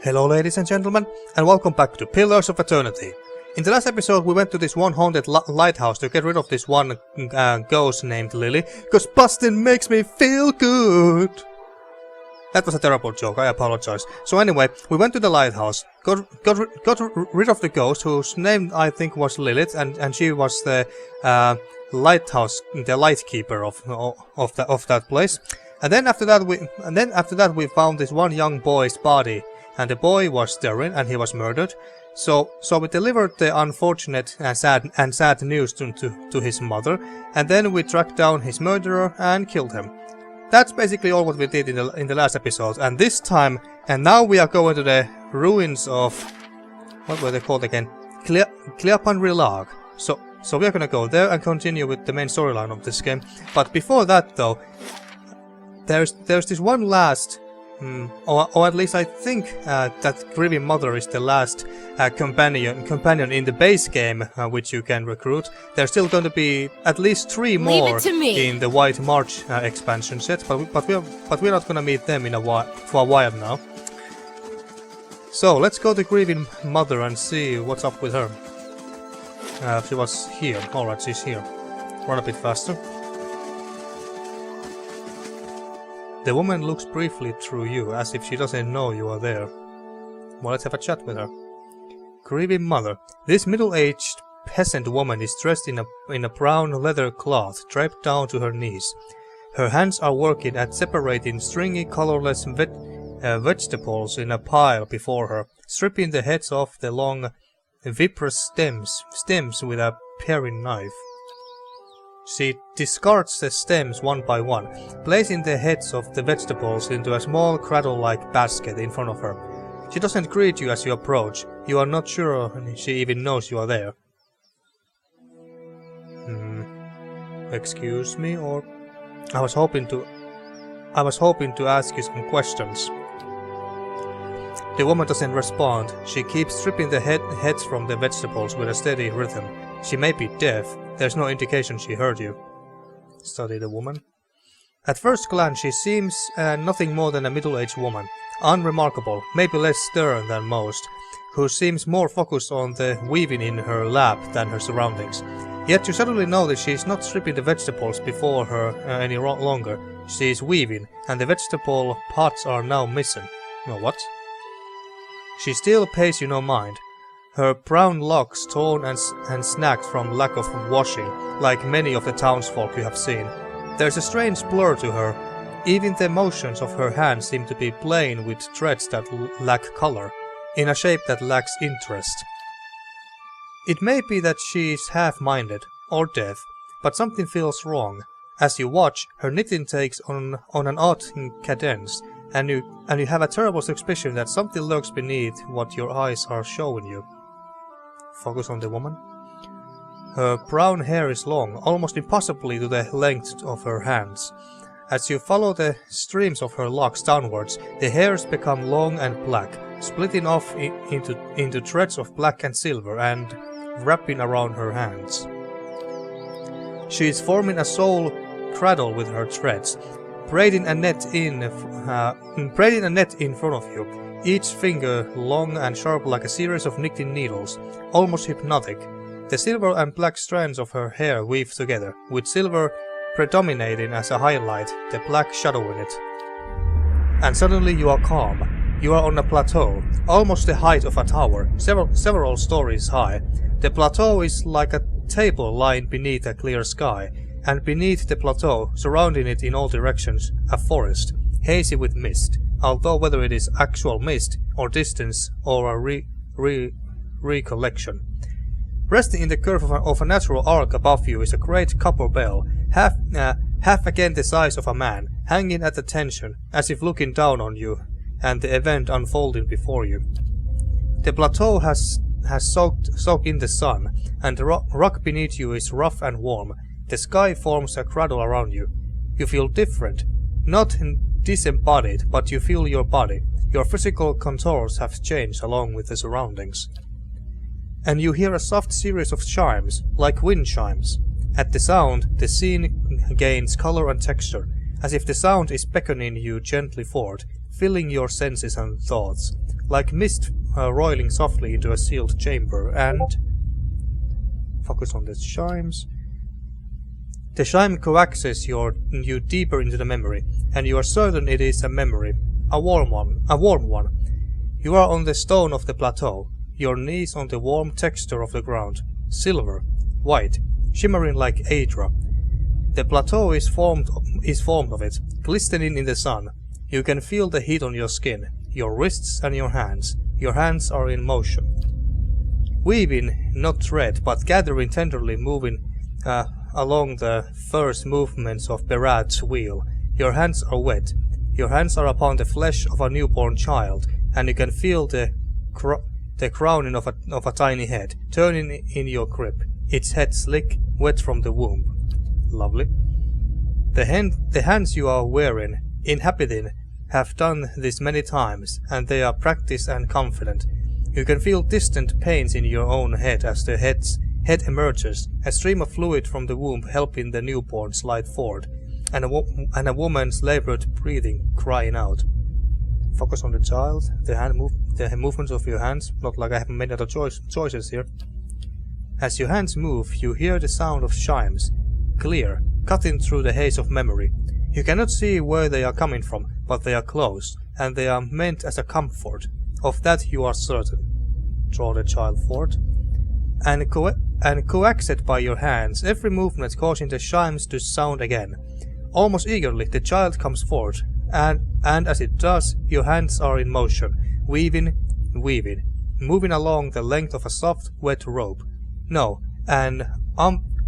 Hello ladies and gentlemen, and welcome back to Pillars of Eternity. In the last episode we went to this one haunted lighthouse to get rid of this one ghost named Lily, cause busting makes me feel good. That was a terrible joke, I apologize. So anyway, we went to the lighthouse, got rid of the ghost, whose name I think was Lilith, and she was the lighthouse, the lightkeeper of that place. And then after that we found this one young boy's body. And the boy was Darren, and he was murdered. So we delivered the unfortunate and sad news to his mother, and then we tracked down his murderer and killed him. That's basically all what we did in the last episode. And this time, and now we are going to the ruins of, what were they called again? Clîaban Rilag. So we are gonna go there and continue with the main storyline of this game. But before that, though, there's this one last. Or at least I think that Grieving Mother is the last companion in the base game which you can recruit. There's still going to be at least 3 more in the White March expansion set, but we're not going to meet them for a while now. So let's go to Grieving Mother and see what's up with her. She was here. Alright, she's here. Run a bit faster. The woman looks briefly through you, as if she doesn't know you are there. Well, let's have a chat with her. Grieving Mother. This middle-aged peasant woman is dressed in a brown leather cloth, draped down to her knees. Her hands are working at separating stringy, colorless vegetables in a pile before her, stripping the heads off the long, viprous stems with a paring knife. She discards the stems one by one, placing the heads of the vegetables into a small cradle-like basket in front of her. She doesn't greet you as you approach. You are not sure she even knows you are there. Excuse me, or I was hoping to ask you some questions. The woman doesn't respond. She keeps stripping the heads from the vegetables with a steady rhythm. She may be deaf. There's no indication she heard you. Study the woman. At first glance she seems nothing more than a middle-aged woman. Unremarkable, maybe less stern than most, who seems more focused on the weaving in her lap than her surroundings. Yet you suddenly notice she is not stripping the vegetables before her any longer. She is weaving, and the vegetable pods are now missing. No, what? She still pays you no mind. Her brown locks torn and snagged from lack of washing, like many of the townsfolk you have seen. There's a strange blur to her. Even the motions of her hands seem to be plain with threads that lack color, in a shape that lacks interest. It may be that she is half-minded, or deaf, but something feels wrong. As you watch, her knitting takes on an odd cadence, and you have a terrible suspicion that something lurks beneath what your eyes are showing you. Focus on the woman. Her brown hair is long, almost impossibly to the length of her hands. As you follow the streams of her locks downwards, the hairs become long and black, splitting off into threads of black and silver and wrapping around her hands. She is forming a soul cradle with her threads, braiding a net in front of you. Each finger long and sharp like a series of knitting needles, almost hypnotic. The silver and black strands of her hair weave together, with silver predominating as a highlight, the black shadowing it. And suddenly you are calm. You are on a plateau, almost the height of a tower, several stories high. The plateau is like a table lying beneath a clear sky, and beneath the plateau, surrounding it in all directions, a forest, hazy with mist. Although whether it is actual mist, or distance, or a recollection. Resting in the curve of a natural arc above you is a great copper bell, half again the size of a man, hanging at attention, as if looking down on you, and the event unfolding before you. The plateau has soaked in the sun, and the rock beneath you is rough and warm. The sky forms a cradle around you. You feel different, not disembodied, but you feel your body. Your physical contours have changed along with the surroundings. And you hear a soft series of chimes, like wind chimes. At the sound, the scene gains color and texture, as if the sound is beckoning you gently forward, filling your senses and thoughts. like mist roiling softly into a sealed chamber, and... Focus on the chimes. The chime coaxes you deeper into the memory, and you are certain it is a memory, a warm one. You are on the stone of the plateau, your knees on the warm texture of the ground, silver, white, shimmering like Edér. The plateau is formed of it, glistening in the sun. You can feel the heat on your skin, your wrists and your hands. Your hands are in motion. Weaving, not thread, but gathering tenderly, moving along the first movements of Berad's wheel. Your hands are wet. Your hands are upon the flesh of a newborn child, and you can feel the crowning of a tiny head, turning in your grip, its head slick, wet from the womb. Lovely. The hands you are wearing, inhabiting, have done this many times, and they are practiced and confident. You can feel distant pains in your own head as the head emerges, a stream of fluid from the womb helping the newborn slide forward, and a woman's labored breathing crying out. Focus on the child, the movements of your hands, not like I haven't made other choices here. As your hands move, you hear the sound of chimes, clear, cutting through the haze of memory. You cannot see where they are coming from, but they are close, and they are meant as a comfort. Of that you are certain. Draw the child forward, and coaxed by your hands, every movement causing the chimes to sound again. Almost eagerly the child comes forward, and as it does, your hands are in motion, weaving, moving along the length of a soft, wet rope. No, an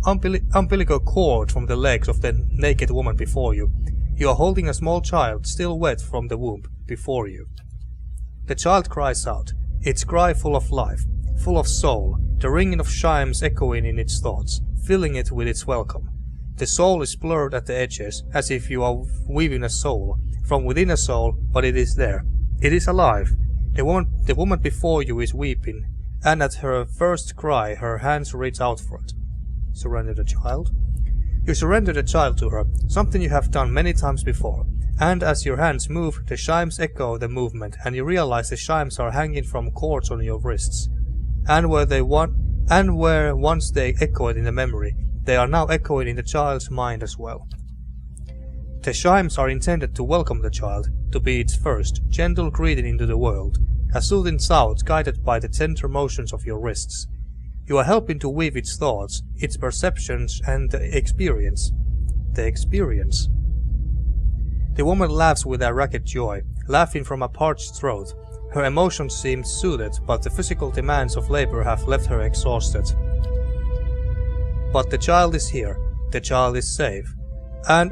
umbilical cord from the legs of the naked woman before you. You are holding a small child, still wet from the womb, before you. The child cries out, its cry full of life, full of soul, the ringing of chimes echoing in its thoughts, filling it with its welcome. The soul is blurred at the edges, as if you are weaving a soul, from within a soul, but it is there. It is alive. The woman before you is weeping, and at her first cry her hands reach out for it. Surrender the child. You surrender the child to her, something you have done many times before, and as your hands move, the chimes echo the movement, and you realize the chimes are hanging from cords on your wrists. And where once they echoed in the memory, they are now echoing in the child's mind as well. The chimes are intended to welcome the child, to be its first, gentle greeting into the world, a soothing sound guided by the tender motions of your wrists. You are helping to weave its thoughts, its perceptions, and the experience. The experience. The woman laughs with a ragged joy, laughing from a parched throat. Her emotions seem soothed, but the physical demands of labor have left her exhausted. But the child is here. The child is safe. And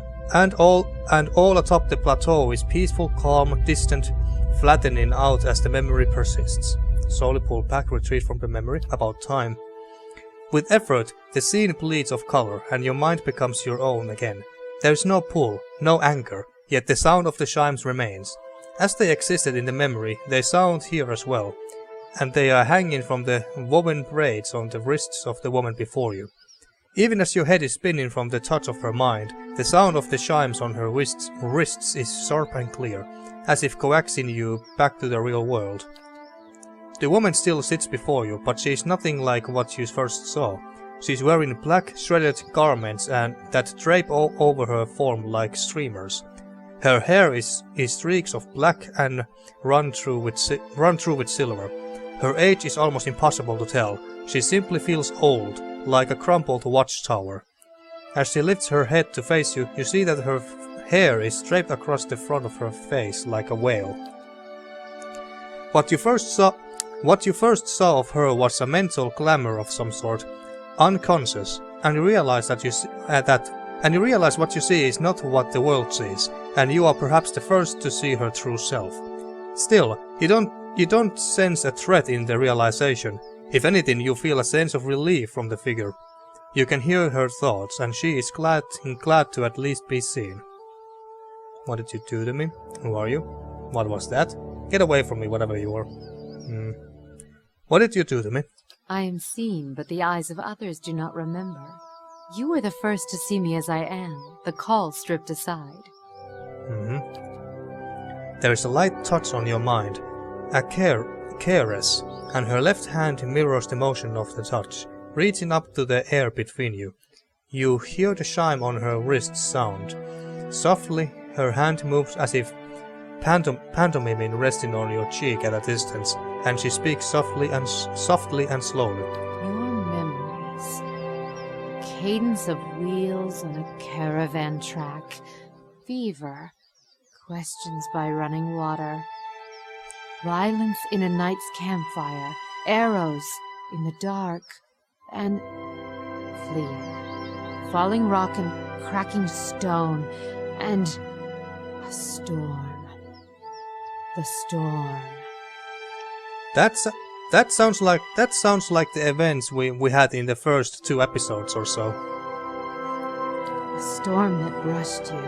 all atop the plateau is peaceful, calm, distant, flattening out as the memory persists. Slowly pull back, retreat from the memory, about time. With effort, the scene bleeds of color, and your mind becomes your own again. There is no pull, no anger, yet the sound of the chimes remains. As they existed in the memory, they sound here as well, and they are hanging from the woven braids on the wrists of the woman before you. Even as your head is spinning from the touch of her mind, the sound of the chimes on her wrists is sharp and clear, as if coaxing you back to the real world. The woman still sits before you, but she is nothing like what you first saw. She is wearing black, shredded garments and that drape all over her form like streamers. Her hair is streaks of black and run through with silver. Her age is almost impossible to tell. She simply feels old, like a crumpled watchtower. As she lifts her head to face you, you see that her hair is draped across the front of her face like a veil. What you first saw of her was a mental glamour of some sort, unconscious, and you realize what you see is not what the world sees, and you are perhaps the first to see her true self. Still, you don't sense a threat in the realization. If anything, you feel a sense of relief from the figure. You can hear her thoughts, and she is glad to at least be seen. What did you do to me? Who are you? What was that? Get away from me, whatever you are. What did you do to me? I am seen, but the eyes of others do not remember. You were the first to see me as I am, the call stripped aside. There is a light touch on your mind, a caress, and her left hand mirrors the motion of the touch, reaching up to the air between you. You hear the chime on her wrist sound. Softly, her hand moves as if pantomiming resting on your cheek at a distance, and she speaks softly and slowly. Your memories. Cadence of wheels on a caravan track. Fever. Questions by running water. Violence in a night's campfire. Arrows in the dark. And flee. Falling rock and cracking stone. And a storm. The storm. That sounds like the events we had in the first 2 episodes or so. The storm that brushed you.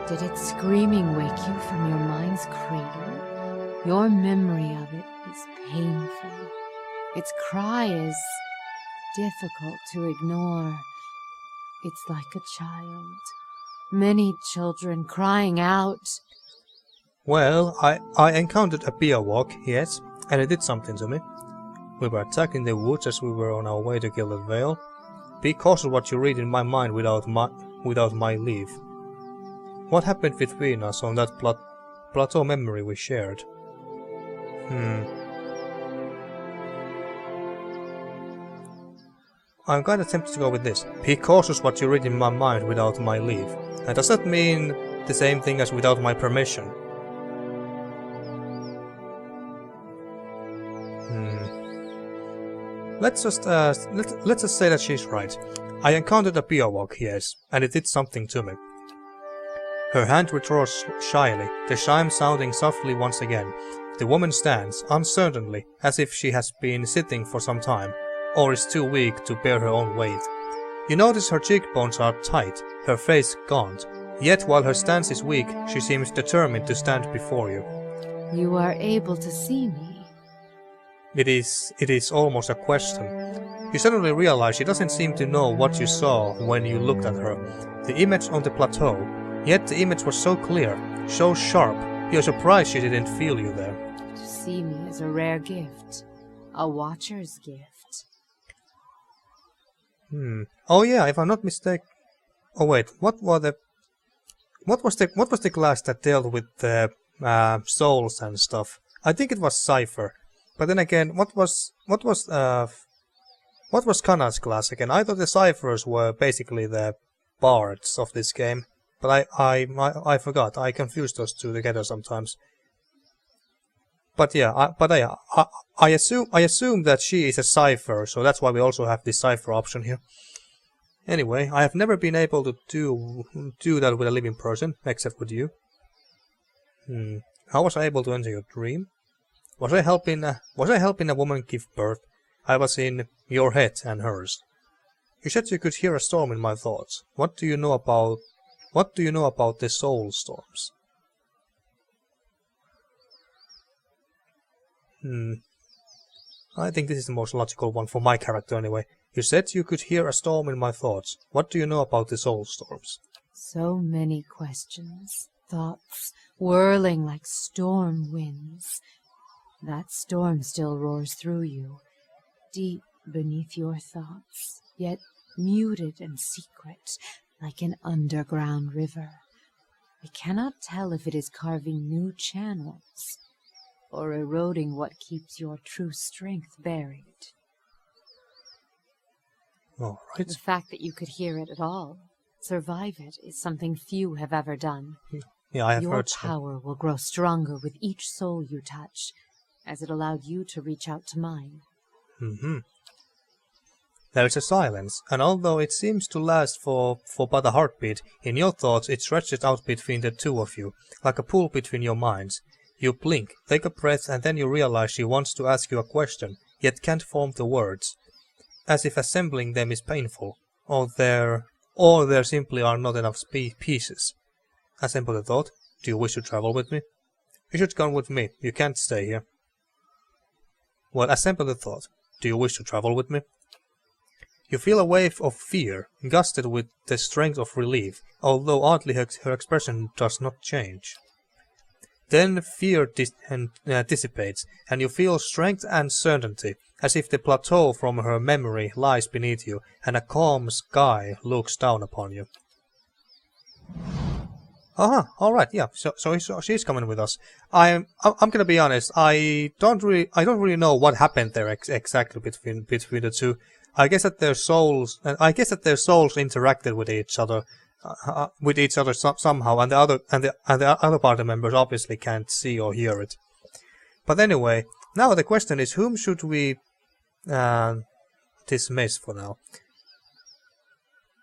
Did its screaming wake you from your mind's cradle? Your memory of it is painful. Its cry is difficult to ignore. It's like a child. Many children crying out. Well, I encountered a bear walk, yes, and it did something to me. We were attacked in the woods as we were on our way to kill the whale. Be cautious what you read in my mind without my leave. What happened between us on that plateau memory we shared? I'm kinda tempted to go with this. Be cautious what you read in my mind without my leave. And does that mean the same thing as without my permission? Let's just say that she's right. I encountered a bear walk, yes, and it did something to me. Her hand withdraws shyly, the chime sounding softly once again. The woman stands, uncertainly, as if she has been sitting for some time, or is too weak to bear her own weight. You notice her cheekbones are tight, her face gaunt, yet while her stance is weak, she seems determined to stand before you. You are able to see me. It is almost a question. You suddenly realize she doesn't seem to know what you saw when you looked at her. The image on the plateau, yet the image was so clear, so sharp, you're surprised she didn't feel you there. To see me is a rare gift. A watcher's gift. Oh yeah, if I'm not mistaken. Oh wait, what was the class that dealt with the souls and stuff? I think it was Cypher. But then again, what was Kana's class again? I thought the Cyphers were basically the bards of this game, but I forgot. I confused those two together sometimes. But yeah, I assume that she is a Cypher, so that's why we also have this Cypher option here. Anyway, I have never been able to do that with a living person, except with you. How was I able to enter your dream? Was I helping a woman give birth? I was in your head and hers. You said you could hear a storm in my thoughts. What do you know about the soul storms? I think this is the most logical one for my character anyway. You said you could hear a storm in my thoughts. What do you know about the soul storms? So many questions, thoughts, whirling like storm winds. That storm still roars through you, deep beneath your thoughts, yet muted and secret, like an underground river. I cannot tell if it is carving new channels, or eroding what keeps your true strength buried. All right. The fact that you could hear it at all, survive it, is something few have ever done. Yeah, I have your heard so. Your power will grow stronger with each soul you touch, as it allowed you to reach out to mine. There is a silence, and although it seems to last for but a heartbeat, in your thoughts it stretches out between the two of you, like a pool between your minds. You blink, take a breath, and then you realize she wants to ask you a question, yet can't form the words, as if assembling them is painful, or there simply are not enough pieces. Assemble the thought. Do you wish to travel with me? You should come with me. You can't stay here. Well, assemble the thought. Do you wish to travel with me? You feel a wave of fear, gusted with the strength of relief, although oddly her expression does not change. Then fear dissipates, and you feel strength and certainty, as if the plateau from her memory lies beneath you, and a calm sky looks down upon you. Alright, yeah, so she's coming with us. I'm gonna be honest, I don't really know what happened there exactly between the two. I guess that their souls interacted with each other. Somehow, and the other party members obviously can't see or hear it. But anyway, now the question is, whom should we dismiss for now?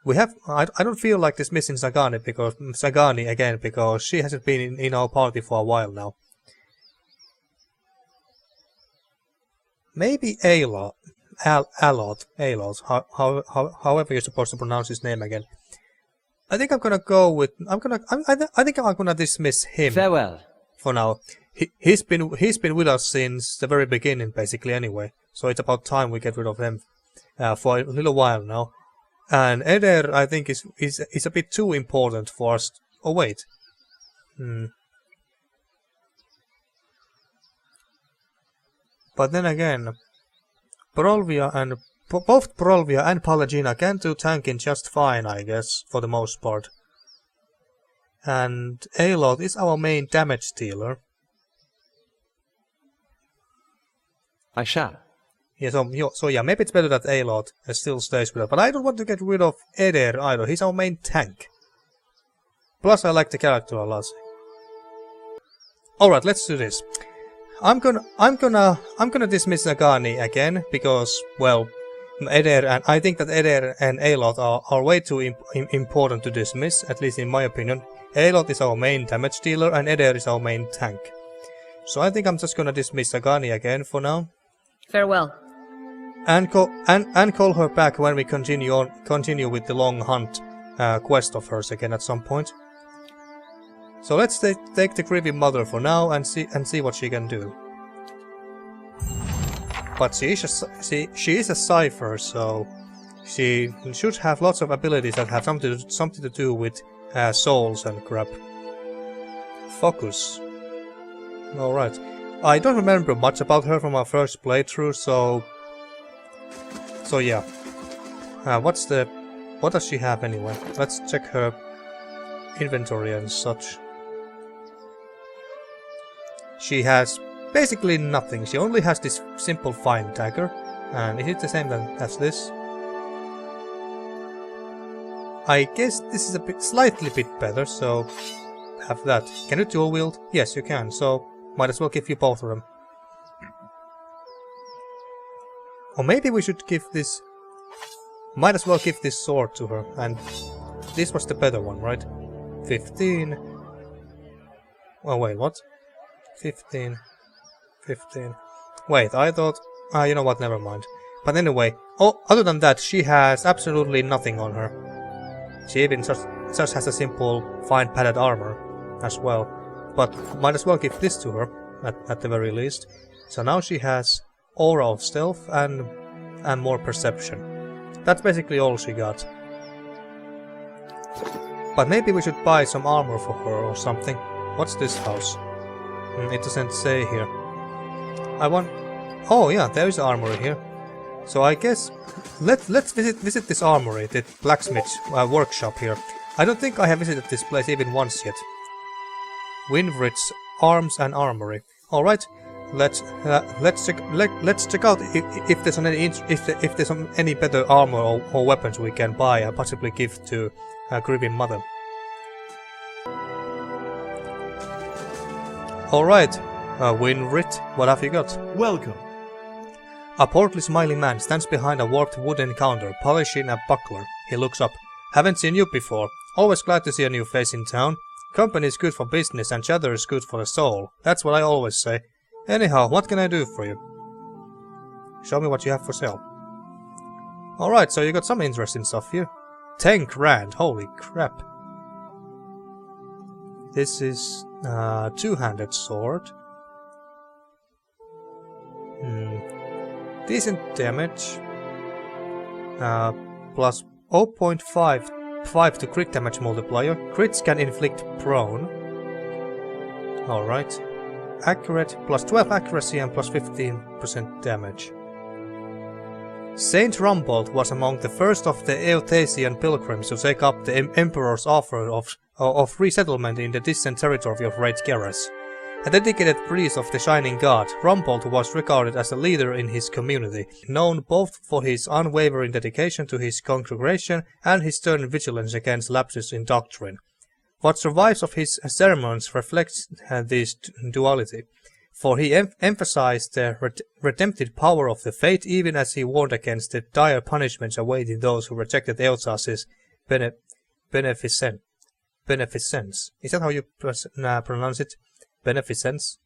We have. I don't feel like dismissing Sagani again because she hasn't been in our party for a while now. Maybe Alod, however you're supposed to pronounce his name again. I think I'm gonna go with. I think I'm gonna dismiss him. Farewell. For now, he's been with us since the very beginning, basically. Anyway, so it's about time we get rid of him for a little while now. And Edér, I think, is a bit too important for us. Oh wait. But then again, both Prolvia and Palagina can do tanking just fine, I guess, for the most part. And Alod is our main damage dealer. I shall. Yeah, so yeah, maybe it's better that Alod still stays with us. But I don't want to get rid of Edér either. He's our main tank. Plus, I like the character a lot. All right, let's do this. I'm gonna dismiss Sagani again because, well, Edér, and I think that Edér and Alod are way too important to dismiss, at least in my opinion. Alod is our main damage dealer and Edér is our main tank. So I think I'm just gonna dismiss Sagani again for now. Farewell. And call her back when we continue with the long hunt quest of hers again at some point. So let's take the Grieving Mother for now and see what she can do. But she is a cipher, so she should have lots of abilities that have something to do with souls and crap. Focus. All right. I don't remember much about her from our first playthrough, so yeah. What does she have anyway? Let's check her inventory and such. She has basically nothing. She only has this simple fine dagger. And is it the same as this? I guess this is slightly bit better, so have that. Can you dual wield? Yes, you can, so might as well give you both of them. Or maybe we should give this... Might as well give this sword to her, and this was the better one, right? 15... Oh wait, what? 15... Wait, I thought... you know what, never mind. But anyway, other than that, she has absolutely nothing on her. She even just has a simple, fine padded armor as well. But might as well give this to her, at the very least. So now she has aura of stealth and more perception. That's basically all she got. But maybe we should buy some armor for her or something. What's this house? It doesn't say here. Oh yeah, there is armory here. So I guess let's visit this armory, the blacksmith workshop here. I don't think I have visited this place even once yet. Winvrid's Arms and Armory. All right, let's check out if there's any better armor or weapons we can buy and possibly give to Grieving Mother. All right, Winvrid, what have you got? Welcome. A portly smiling man stands behind a warped wooden counter, polishing a buckler. He looks up. Haven't seen you before. Always glad to see a new face in town. Company is good for business and chatter is good for the soul. That's what I always say. Anyhow, what can I do for you? Show me what you have for sale. Alright, so you got some interesting stuff here. 10 grand, holy crap. This is a two-handed sword. Decent damage. Plus 0.5 to crit damage multiplier. Crits can inflict prone. Alright. Accurate, plus 12 accuracy and plus 15% damage. Saint Rumbold was among the first of the Eothasian pilgrims to take up the Emperor's offer of resettlement in the distant territory of Great Geras. A dedicated priest of the Shining God, Rumbold was regarded as a leader in his community, known both for his unwavering dedication to his congregation and his stern vigilance against lapses in doctrine. What survives of his sermons reflects this duality, for he emphasized the redemptive power of the faith even as he warned against the dire punishments awaiting those who rejected Eothas' beneficence. Is that how you pronounce it? Beneficence?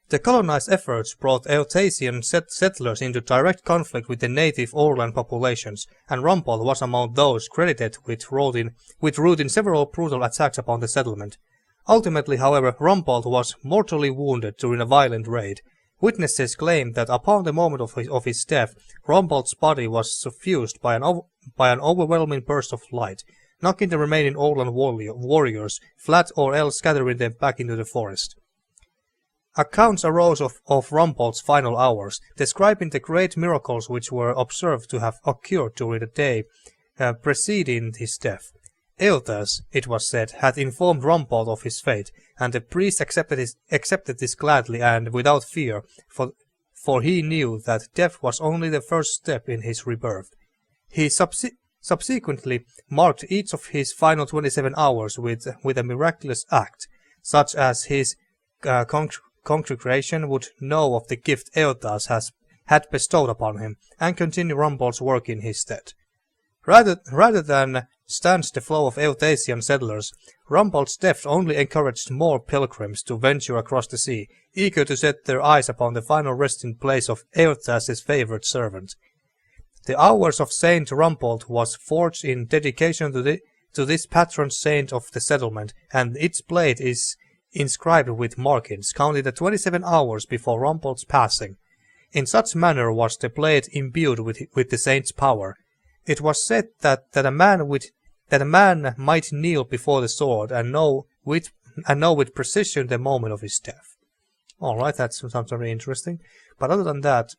The colonized efforts brought Eothasian settlers into direct conflict with the native Orlan populations, and Rumbold was among those credited with routing several brutal attacks upon the settlement. Ultimately, however, Rumbold was mortally wounded during a violent raid. Witnesses claim that upon the moment of his death, Rumbold's body was suffused by an overwhelming burst of light, knocking the remaining Orlan warriors flat or else scattering them back into the forest. Accounts arose of Rumbold's final hours, describing the great miracles which were observed to have occurred during the day preceding his death. Eothas, it was said, had informed Rumbold of his fate, and the priest accepted this gladly and without fear, for he knew that death was only the first step in his rebirth. He subsequently marked each of his final 27 hours with a miraculous act, such as his congregation would know of the gift Eothas had bestowed upon him, and continue Rumbold's work in his stead. Rather than stanch the flow of Eothasian settlers, Rumbold's death only encouraged more pilgrims to venture across the sea, eager to set their eyes upon the final resting place of Eothas' favourite servant. The Hours of Saint Rumbold was forged in dedication to this patron saint of the settlement, and its blade is inscribed with markings, counting the 27 hours before Rumbold's passing. In such manner was the blade imbued with the saint's power. It was said that a man might kneel before the sword and know with precision the moment of his death. Alright, that sounds very interesting. But other than that,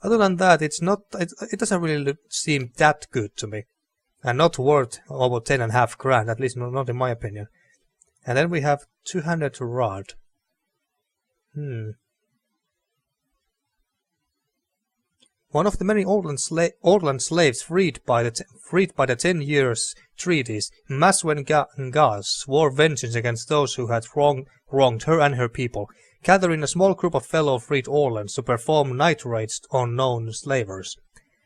it doesn't really seem that good to me. And not worth over 10.5 grand, at least not in my opinion. And then we have two-handed rod. One of the many Orlan slaves freed by the 10 years treaties, Maswen Gaz swore vengeance against those who had wronged her and her people, gathering a small group of fellow freed Orlans to perform night raids on known slavers.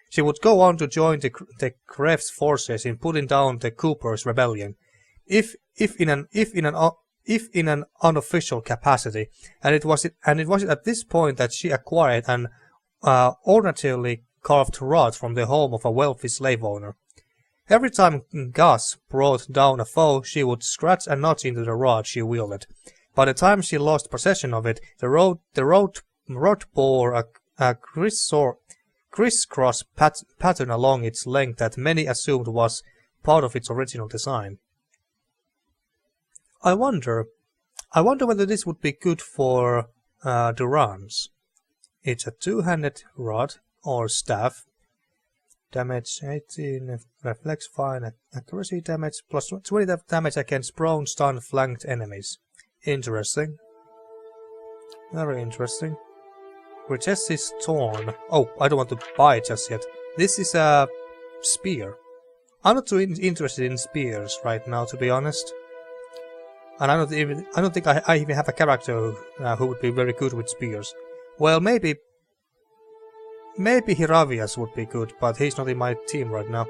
She would go on to join the Krev's forces in putting down the Cooper's rebellion, if in an unofficial capacity, and it was at this point that she acquired an ornately carved rod from the home of a wealthy slave owner. Every time Gus brought down a foe, she would scratch a notch into the rod she wielded. By the time she lost possession of it, the rod bore a crisscross pattern along its length that many assumed was part of its original design. I wonder whether this would be good for Durans. It's a two-handed rod or staff. Damage 18, reflex fine, accuracy damage, plus 20 damage against prone, stunned, flanked enemies. Interesting. Very interesting. Richesse is torn. Oh, I don't want to buy it just yet. This is a spear. I'm not too interested in spears right now, to be honest. And I don't think I even have a character who would be very good with spears. Well, maybe Hiravias would be good, but he's not in my team right now.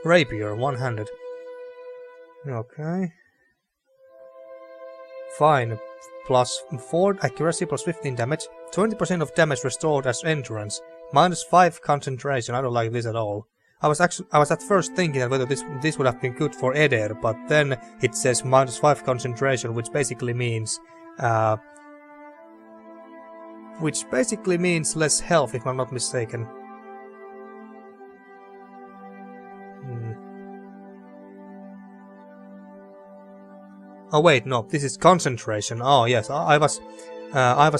Rapier, one-handed. Okay. Fine. Plus 4 accuracy, plus 15 damage. 20% of damage restored as endurance. Minus 5 concentration. I don't like this at all. I was at first thinking that whether this would have been good for Edér, but then it says minus 5 concentration, which basically means less health, if I'm not mistaken. Oh wait, no, this is concentration. Oh yes, I was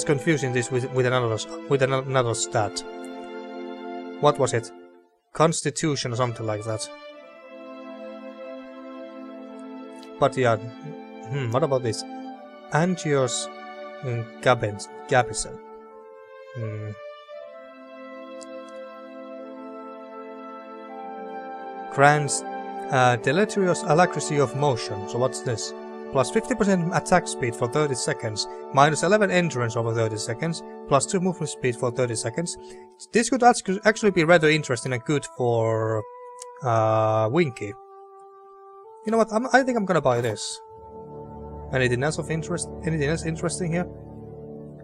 confusing this with another stat. What was it? Constitution or something like that. But yeah, what about this? Angios Gabison. Grants deleterious alacrity of motion. So what's this? Plus 50% attack speed for 30 seconds, minus 11 endurance over 30 seconds, plus 2 movement speed for 30 seconds. This could actually be rather interesting and good for Winky. You know what? I think I'm gonna buy this. Anything else of interest? Anything else interesting here?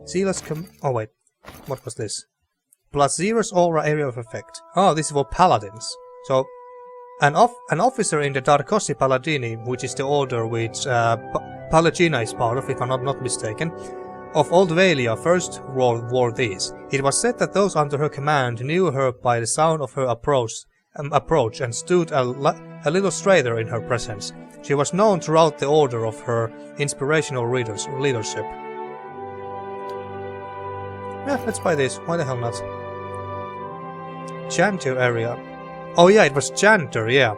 See, let's come. Oh wait, what was this? Plus 0's aura area of effect. Oh, this is for paladins. So. An officer in the Darkosi Paladini, which is the order which Palagina is part of, if I'm not mistaken, of Old Valia first wore these. It was said that those under her command knew her by the sound of her approach and stood a little straighter in her presence. She was known throughout the order of her inspirational leadership. Yeah, let's buy this. Why the hell not? Chantier area. Oh yeah, it was Chanter, yeah.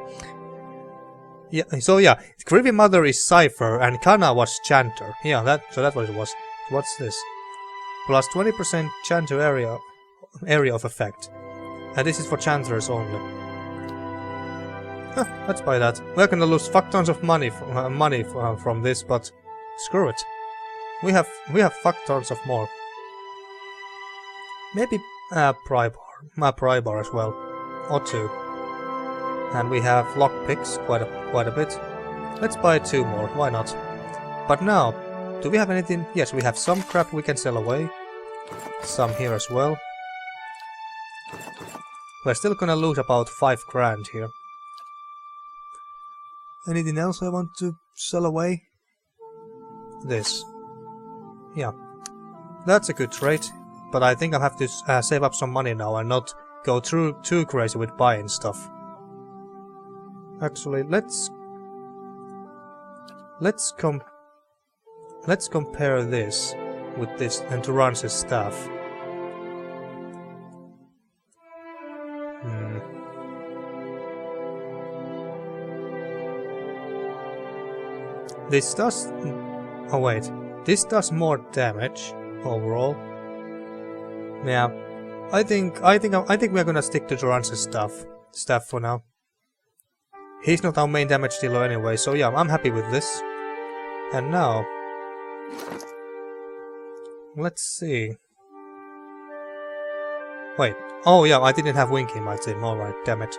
So yeah, Grieving Mother is Cypher and Kana was Chanter. Yeah, that's what it was. What's this? Plus 20% Chanter area of effect. And this is for Chanters only. Huh, let's buy that. We're gonna lose fuck tons of money from this, but screw it. We have fuck tons of more. Maybe Prybar as well, or 2. And we have lockpicks quite a bit. Let's buy 2 more, why not? But now, do we have anything? Yes, we have some crap we can sell away. Some here as well. We're still gonna lose about 5 grand here. Anything else I want to sell away? This. Yeah. That's a good trade, but I think I'll have to save up some money now and not go through too crazy with buying stuff. Actually, let's compare this with this and Turance's staff. This does. Oh wait, this does more damage overall. Yeah, I think we're gonna stick to Turance's staff for now. He's not our main damage dealer anyway, so yeah, I'm happy with this. And now, let's see. Wait, oh yeah, I didn't have Winky in my team, alright, damn it.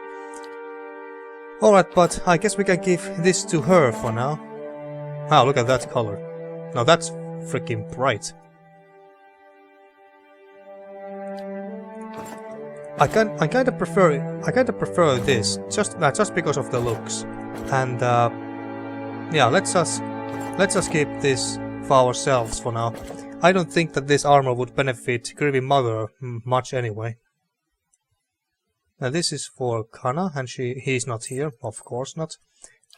Alright, but I guess we can give this to her for now. Ah, look at that color. Now that's freaking bright. I kind of prefer this just because of the looks, and yeah, let's just keep this for ourselves for now. I don't think that this armor would benefit Grieving Mother much anyway. Now this is for Kana, and he's not here, of course not.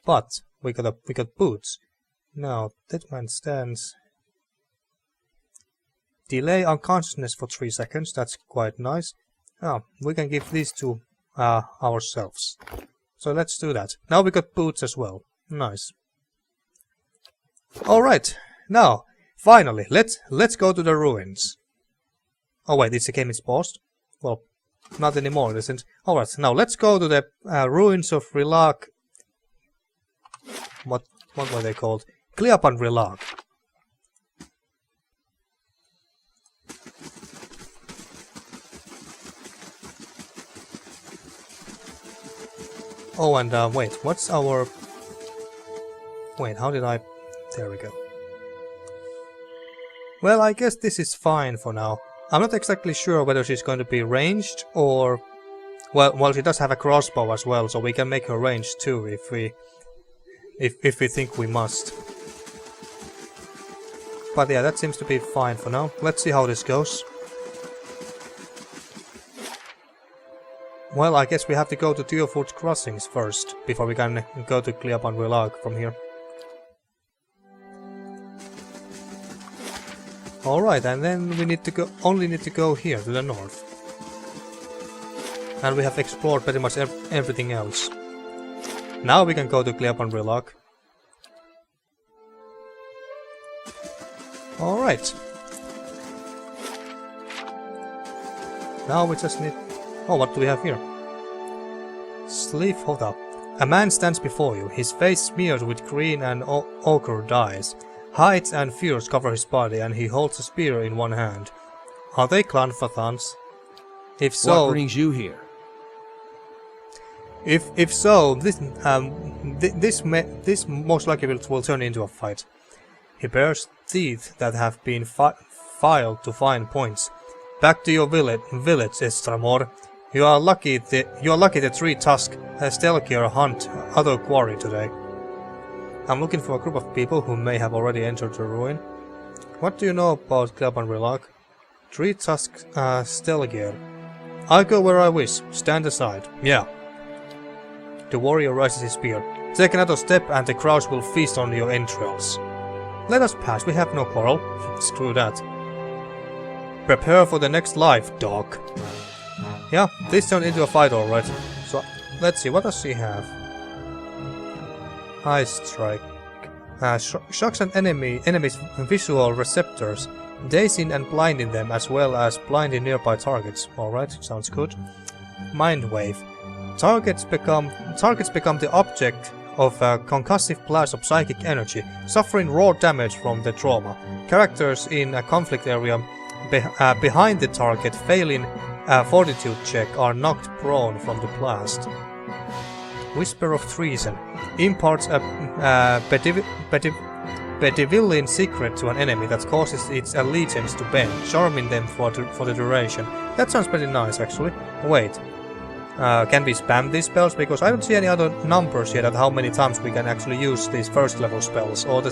But we got boots. Now that man stands. Delay unconsciousness for 3 seconds. That's quite nice. Oh, we can give these to ourselves. So let's do that. Now we got boots as well. Nice. Alright, now, finally, let's go to the ruins. Oh wait, this game is paused? Well, not anymore, it isn't. Alright, now let's go to the ruins of Rilag. What were they called? Clîaban Rilag. Oh, and wait, what's our... Wait, how did I... There we go. Well, I guess this is fine for now. I'm not exactly sure whether she's going to be ranged or... Well, she does have a crossbow as well, so we can make her ranged too if we think we must. But yeah, that seems to be fine for now. Let's see how this goes. Well, I guess we have to go to Teofurt's Crossings first, before we can go to Clîaban Rilag from here. Alright, and then we need to go, only need to go here to the north. And we have explored pretty much everything else. Now we can go to Clîaban Rilag. Alright. Now we just need... Oh, what do we have here? Sleeve Hota. A man stands before you, his face smeared with green and ochre dyes. Hides and furs cover his body, and he holds a spear in one hand. Are they Clanfathans? If so... What brings you here? If so, this most likely will turn into a fight. He bears teeth that have been filed to fine points. Back to your village, Estramor. You are lucky the three-tusk Stelkir hunt other quarry today. I'm looking for a group of people who may have already entered the ruin. What do you know about Clîaban Rilag? Three-tusk Stelkir. I go where I wish. Stand aside. Yeah. The warrior raises his spear. Take another step and the crowds will feast on your entrails. Let us pass, we have no quarrel. Screw that. Prepare for the next life, dog. Yeah, this turned into a fight alright. So, let's see, what does she have? Eye strike. Shocks an enemy's visual receptors, dazing and blinding them as well as blinding nearby targets. Alright, sounds good. Mind wave. Targets become the object of a concussive blast of psychic energy, suffering raw damage from the trauma. Characters in a conflict area behind the target failing a fortitude check are knocked prone from the blast. Whisper of Treason. Imparts a bedeviling secret to an enemy that causes its allegiance to bend, charming them for the duration. That sounds pretty nice actually. Wait. Can we spam these spells? Because I don't see any other numbers yet at how many times we can actually use these first level spells, or the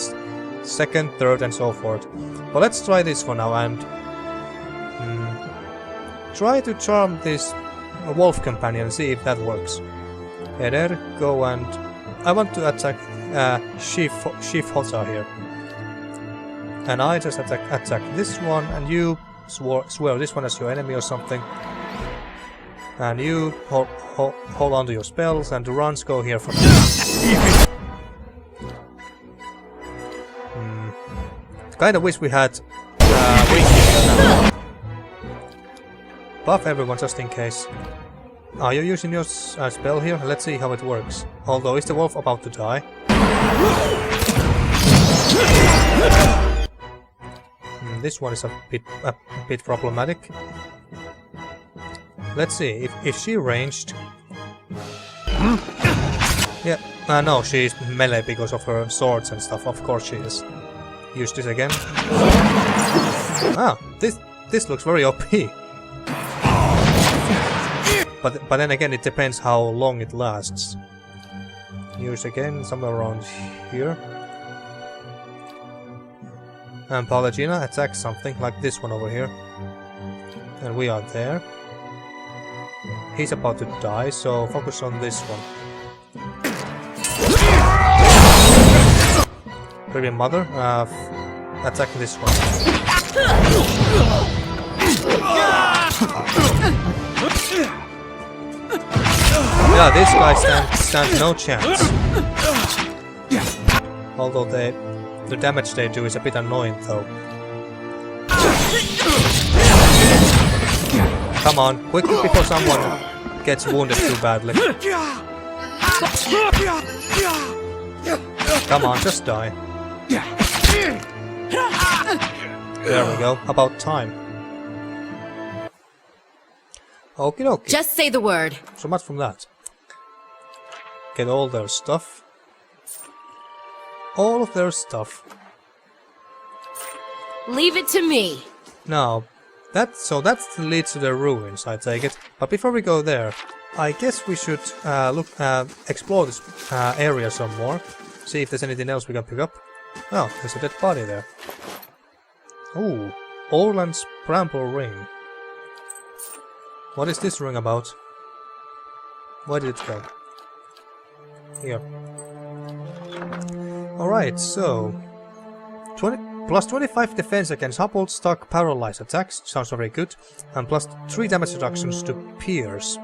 second, third and so forth. But let's try this for now and try to charm this wolf companion and see if that works. Edér, go and... I want to attack Chief Hota here. And I just attack this one, and you swear this one as your enemy or something. And you hold on to your spells, and the runs go here for Kinda wish we had buff everyone just in case. Are you using your spell here? Let's see how it works. Although, is the wolf about to die? This one is a bit problematic. Let's see, if she ranged... Yeah, no, she's melee because of her swords and stuff, of course she is. Use this again. Ah, this looks very OP. But then again, it depends how long it lasts. Use again, somewhere around here. And Palagina attacks something like this one over here. And we are there. He's about to die, so focus on this one. Grieving Mother, attack this one. Yeah, this guy stands no chance. Although the damage they do is a bit annoying though. Come on, quickly before someone gets wounded too badly. Come on, just die. There we go, about time. Okie dokie. Just say the word. So much from that. Get all their stuff. All of their stuff. Leave it to me. Now, that leads to the ruins, I take it. But before we go there, I guess we should explore this area some more. See if there's anything else we can pick up. Oh, there's a dead body there. Ooh, Orland's Bramble Ring. What is this ring about? Where did it go? Here. Alright, so... Plus 25 defense against hobbled, stuck, paralyzed attacks. Sounds very good. And plus 3 damage reductions to pierce.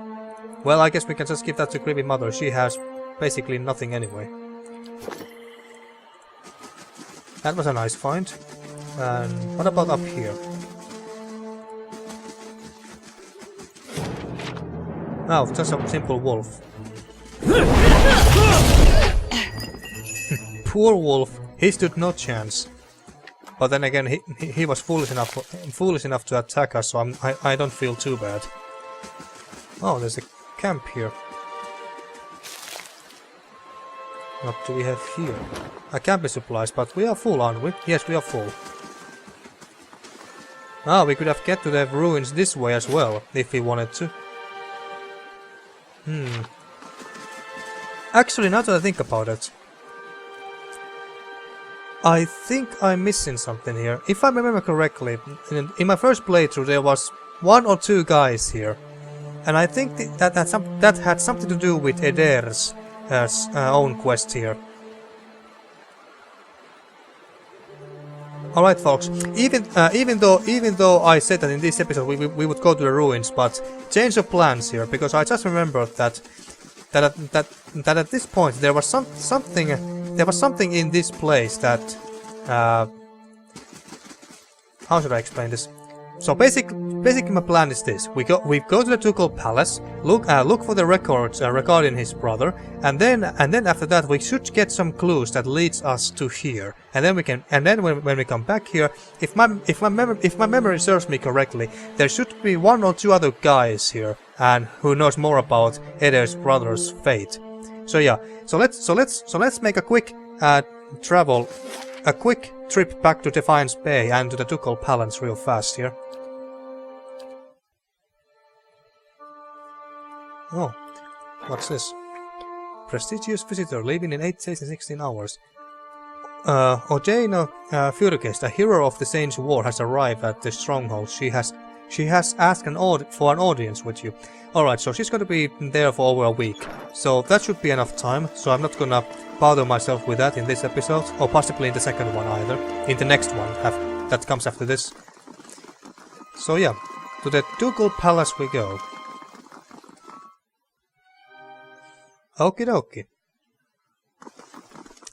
Well, I guess we can just give that to Grieving Mother. She has basically nothing anyway. That was a nice find. And what about up here? Oh, just a simple wolf. Poor wolf, he stood no chance. But then again, he was foolish enough to attack us, so I don't feel too bad. Oh, there's a camp here. What do we have here? A camping supplies, but we are full, aren't we? Yes, we are full. Ah, we could have get to the ruins this way as well, if we wanted to. Actually, now that I think about it, I think I'm missing something here. If I remember correctly, in my first playthrough there was 1 or 2 guys here. And I think that had something to do with Edér's own quest here. Alright folks, even though I said that in this episode we would go to the ruins, but change of plans here, because I just remembered that at this point there was something in this place that how should I explain this? So basically my plan is this: we go to the Ducal Palace, look for the records regarding his brother, and then after that we should get some clues that leads us to here, and then when we come back here, if my memory serves me correctly, there should be 1 or 2 other guys here, and who knows more about Edér's brother's fate. So yeah, so let's make a quick trip back to Defiance Bay and to the Ducal Palace real fast here. Oh, what's this? Prestigious visitor leaving in 8 days and 16 hours. Ojena Furgest, a hero of the Saints' War, has arrived at the stronghold. She has asked for an audience with you. Alright, so she's gonna be there for over a week. So that should be enough time, so I'm not gonna bother myself with that in this episode, or possibly in the second one either. In the next one, that comes after this. So yeah, to the Ducal Palace we go. Okie dokie.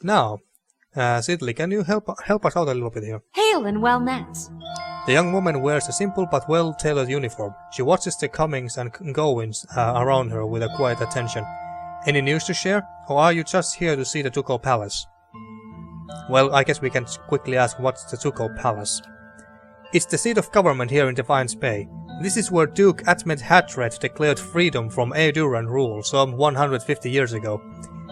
Now, Sidley, can you help us out a little bit here? Hail and well met. The young woman wears a simple but well-tailored uniform. She watches the comings and goings around her with a quiet attention. Any news to share, or are you just here to see the Ducal Palace? Well, I guess we can quickly ask what's the Ducal Palace. It's the seat of government here in Defiance Bay. This is where Duke Atmed Hatred declared freedom from Eoduran rule some 150 years ago.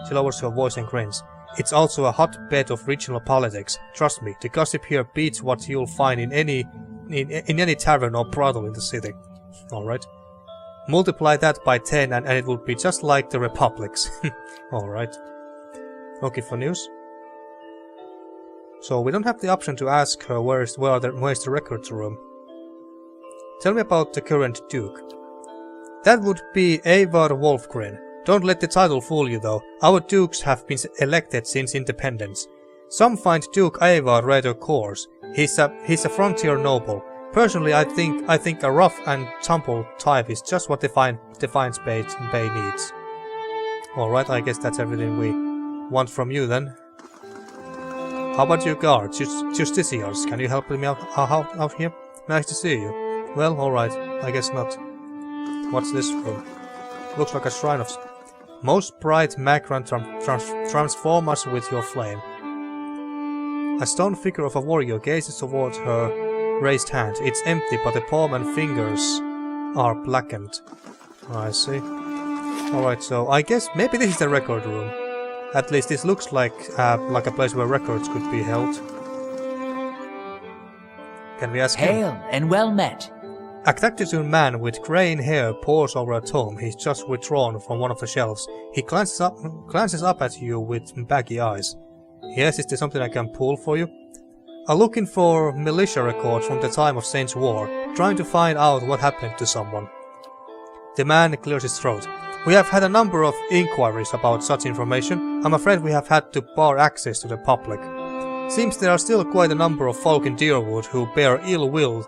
She lowers her voice and grins. It's also a hotbed of regional politics. Trust me, the gossip here beats what you'll find in any tavern or brothel in the city. Alright. Multiply that by 10 and it will be just like the Republic's. Alright. Okay, for news. So we don't have the option to ask her where's the records room. Tell me about the current Duke. That would be Eivor Wolfgren. Don't let the title fool you though. Our dukes have been elected since independence. Some find Duke Eivor rather coarse. He's a frontier noble. Personally, I think a rough and tumble type is just what Defiance Bay needs. Alright, I guess that's everything we want from you then. How about your guards, justiciars? Can you help me out here? Nice to see you. Well, alright, I guess not. What's this room? Looks like a shrine of... Most bright Magran transform us with your flame. A stone figure of a warrior gazes towards her raised hand. It's empty, but the palm and fingers are blackened. I see. Alright, so I guess maybe this is the record room. At least this looks like a place where records could be held. Can we ask him? Hail and well met. A taciturn man with graying hair pores over a tome he's just withdrawn from one of the shelves. He glances up at you with baggy eyes. Yes, is there something I can pull for you? I'm looking for militia records from the time of Saints' War, trying to find out what happened to someone. The man clears his throat. We have had a number of inquiries about such information. I'm afraid we have had to bar access to the public. Seems there are still quite a number of folk in Deerwood who bear ill will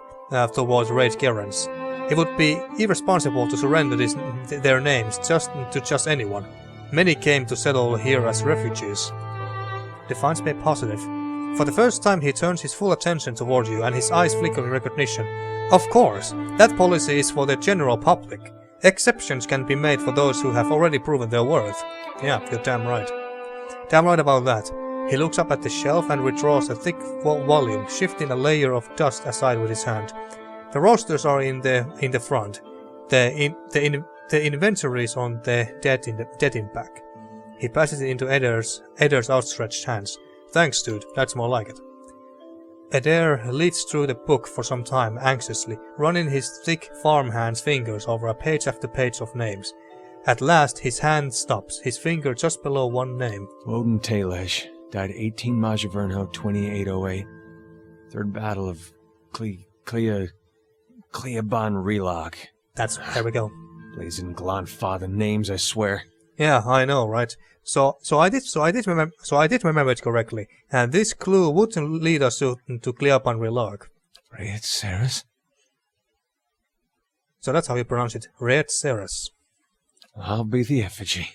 towards Raid Gerrans. It would be irresponsible to surrender their names to just anyone. Many came to settle here as refugees. Defines me positive. For the first time he turns his full attention toward you and his eyes flicker in recognition. Of course, that policy is for the general public. Exceptions can be made for those who have already proven their worth. Yeah, you're damn right. Damn right about that. He looks up at the shelf and withdraws a thick volume, shifting a layer of dust aside with his hand. The rosters are in the front. The inventory is on the dead in back. He passes it into Edér's outstretched hands. Thanks, dude. That's more like it. Edér leads through the book for some time, anxiously, running his thick farmhand's fingers over a page after page of names. At last, his hand stops, his finger just below one name. Woden Talej, died 18 Majavernho 2808. Third Battle of Clîaban Rilag. There we go. Blazing Glanfather names, I swear. Yeah, I know, right? So I did remember it correctly, and this clue would lead us to Clîaban Rilag. Raid Seras? So that's how you pronounce it, Raid Seras. I'll be the effigy.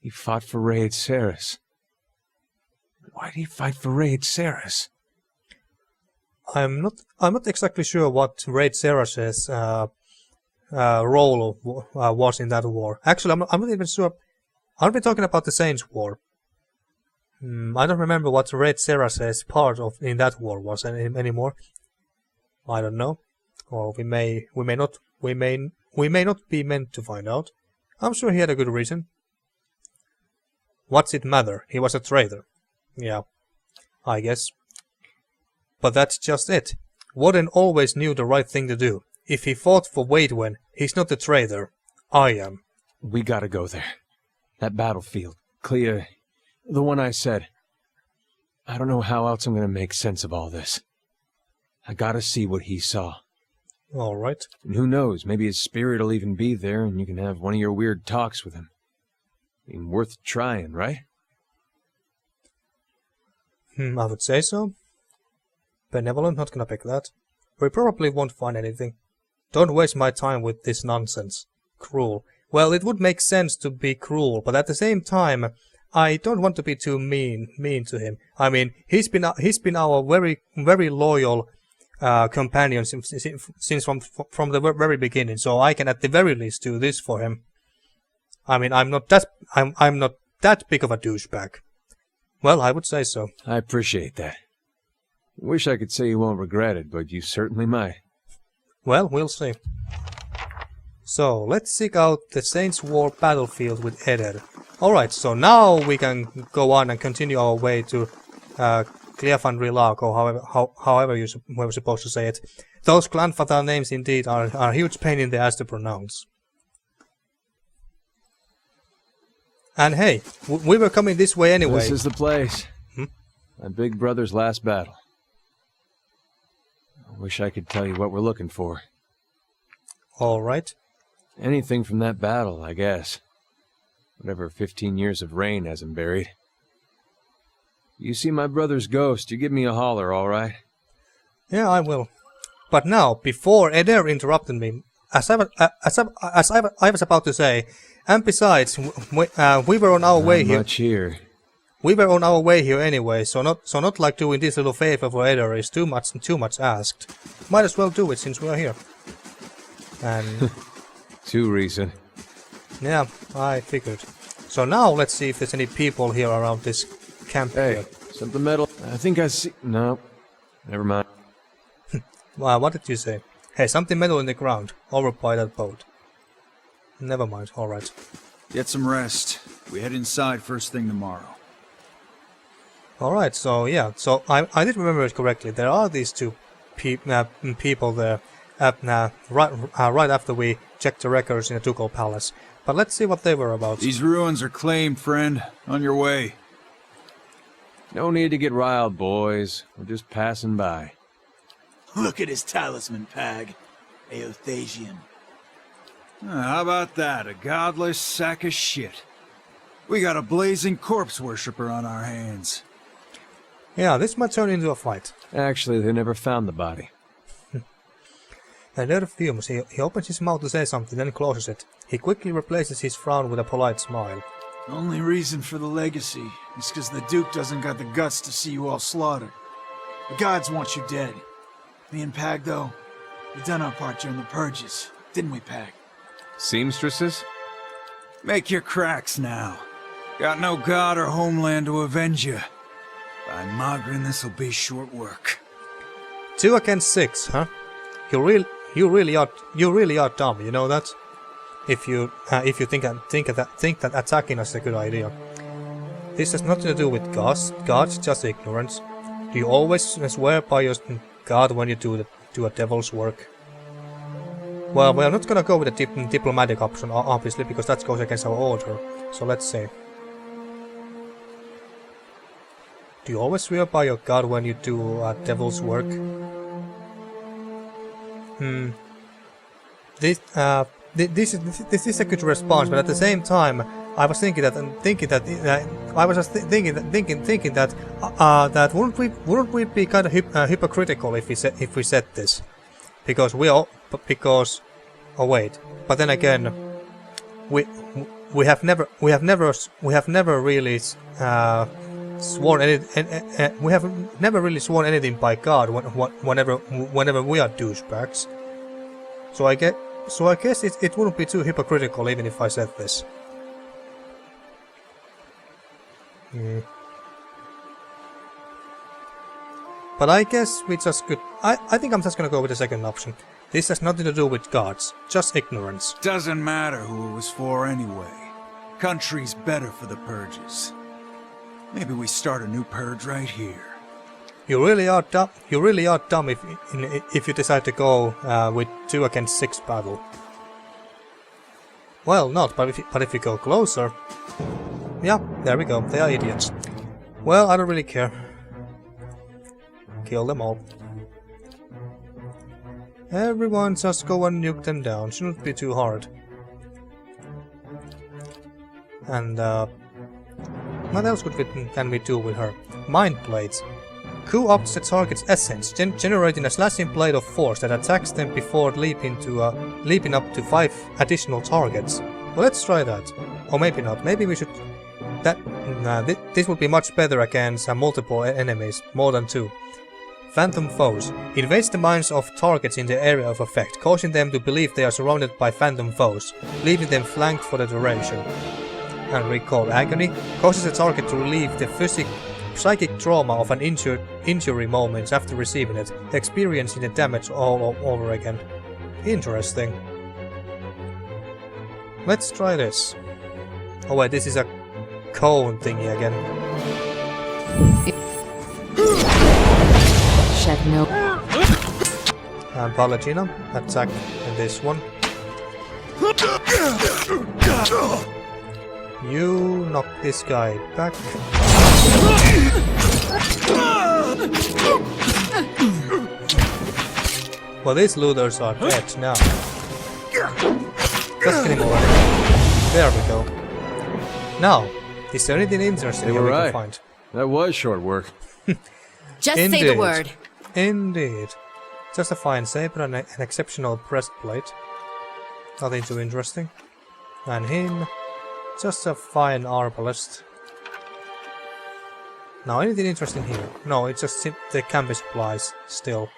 He fought for Raid Seras. Why'd he fight for Raid Seras? I'm not exactly sure what Raid Seras's role was in that war. Actually, I'm not even sure. Aren't we talking about the Saints' War? I don't remember what Raid Seras's part of in that war was anymore. I don't know, or we may not be meant to find out. I'm sure he had a good reason. What's it matter? He was a traitor. Yeah, I guess. But that's just it. Woden always knew the right thing to do. If he fought for Waidwen, he's not a traitor. I am. We gotta go there. That battlefield. Clea, the one I said. I don't know how else I'm gonna make sense of all this. I gotta see what he saw. Alright. And who knows, maybe his spirit'll even be there and you can have one of your weird talks with him. I mean, worth trying, right? I would say so. Benevolent, not gonna pick that. We probably won't find anything. Don't waste my time with this nonsense. Cruel. Well, it would make sense to be cruel, but at the same time, I don't want to be too mean to him. I mean, he's been our very loyal companion since from the very beginning. So I can at the very least do this for him. I mean, I'm not that big of a douchebag. Well, I would say so. I appreciate that. Wish I could say you won't regret it, but you certainly might. Well, we'll see. So, let's seek out the Saints' War battlefield with Edér. Alright, so now we can go on and continue our way to Clîaban Rilag, or however you were supposed to say it. Those Glanfather names indeed are a huge pain in the ass to pronounce. And hey, we were coming this way anyway. This is the place. My big brother's last battle. I wish I could tell you what we're looking for. Alright. Anything from that battle, I guess. Whatever 15 years of reign has him buried. You see my brother's ghost, you give me a holler, alright? Yeah, I will. But now, before Edér interrupted me, as I was about to say, and besides, we were on our way here. Much here. We were on our way here anyway, so not like doing this little favor for Edér is too much asked. Might as well do it since we are here. And too recent. Yeah, I figured. So now let's see if there's any people here around this camp. Hey, here. something metal. I think I see. No, never mind. Wow, what did you say? Hey, something metal in the ground, over by that boat. Never mind. All right. Get some rest. We head inside first thing tomorrow. Alright, so yeah, so I did remember it correctly. There are these two people there right after we checked the records in the Ducal Palace. But let's see what they were about. These ruins are claimed, friend. On your way. No need to get riled, boys. We're just passing by. Look at his talisman, Pag. Eothasian. How about that? A godless sack of shit. We got a blazing corpse worshipper on our hands. Yeah, this might turn into a fight. Actually, they never found the body. Edér fumes. He opens his mouth to say something, then closes it. He quickly replaces his frown with a polite smile. Only reason for the legacy is because the Duke doesn't got the guts to see you all slaughtered. The gods want you dead. Me and Pag, though, we done our part during the purges, didn't we, Pag? Seamstresses? Make your cracks now. Got no god or homeland to avenge you. By Magrin, this'll be short work. 2 against 6, huh? You really are dumb. You know that? If you think that attacking us is a good idea. This has nothing to do with gods, just ignorance. Do you always swear by your god when you do a devil's work? Well, we're not gonna go with the diplomatic option, obviously, because that goes against our order. So let's see. Do you always swear by your god when you do devil's work? This is a good response, but at the same time, I was thinking that wouldn't we be kind of hypocritical if we said this, because oh wait, but then again, we have never really sworn anything by God whenever we are douchebags. So I guess it wouldn't be too hypocritical even if I said this. But I guess we just could. I think I'm just gonna go with the second option. This has nothing to do with gods, just ignorance. Doesn't matter who it was for anyway. Country's better for the purges. Maybe we start a new purge right here. You really are dumb. You really are dumb if you decide to go with 2 against 6 battle. Well, not, but if you go closer, yeah, there we go. They are idiots. Well, I don't really care. Kill them all. Everyone just go and nuke them down. Shouldn't be too hard. And what else can we do with her? Mind blades. Co-opts the target's essence, generating a slashing blade of force that attacks them before leaping up to 5 additional targets. Well, let's try that. Or maybe not. Maybe we should. This would be much better against multiple enemies, more than 2. Phantom foes. Invades the minds of targets in the area of effect, causing them to believe they are surrounded by phantom foes, leaving them flanked for the duration. And recall agony. Causes the target to relieve the psychic trauma of an injury moments after receiving it, experiencing the damage all over again. Interesting. Let's try this. Oh wait, this is a cone thingy again. Shed milk. And Palagina, attack in this one. You knock this guy back. Well, these looters are dead now. Just kidding already. There we go. Now, is there anything interesting here we can find? That was short work. Just say the word. Indeed. Just a fine saber and an exceptional breastplate. Nothing too interesting. And him. Just a fine arbalist. Now, anything interesting here? No, it's just the camping supplies still.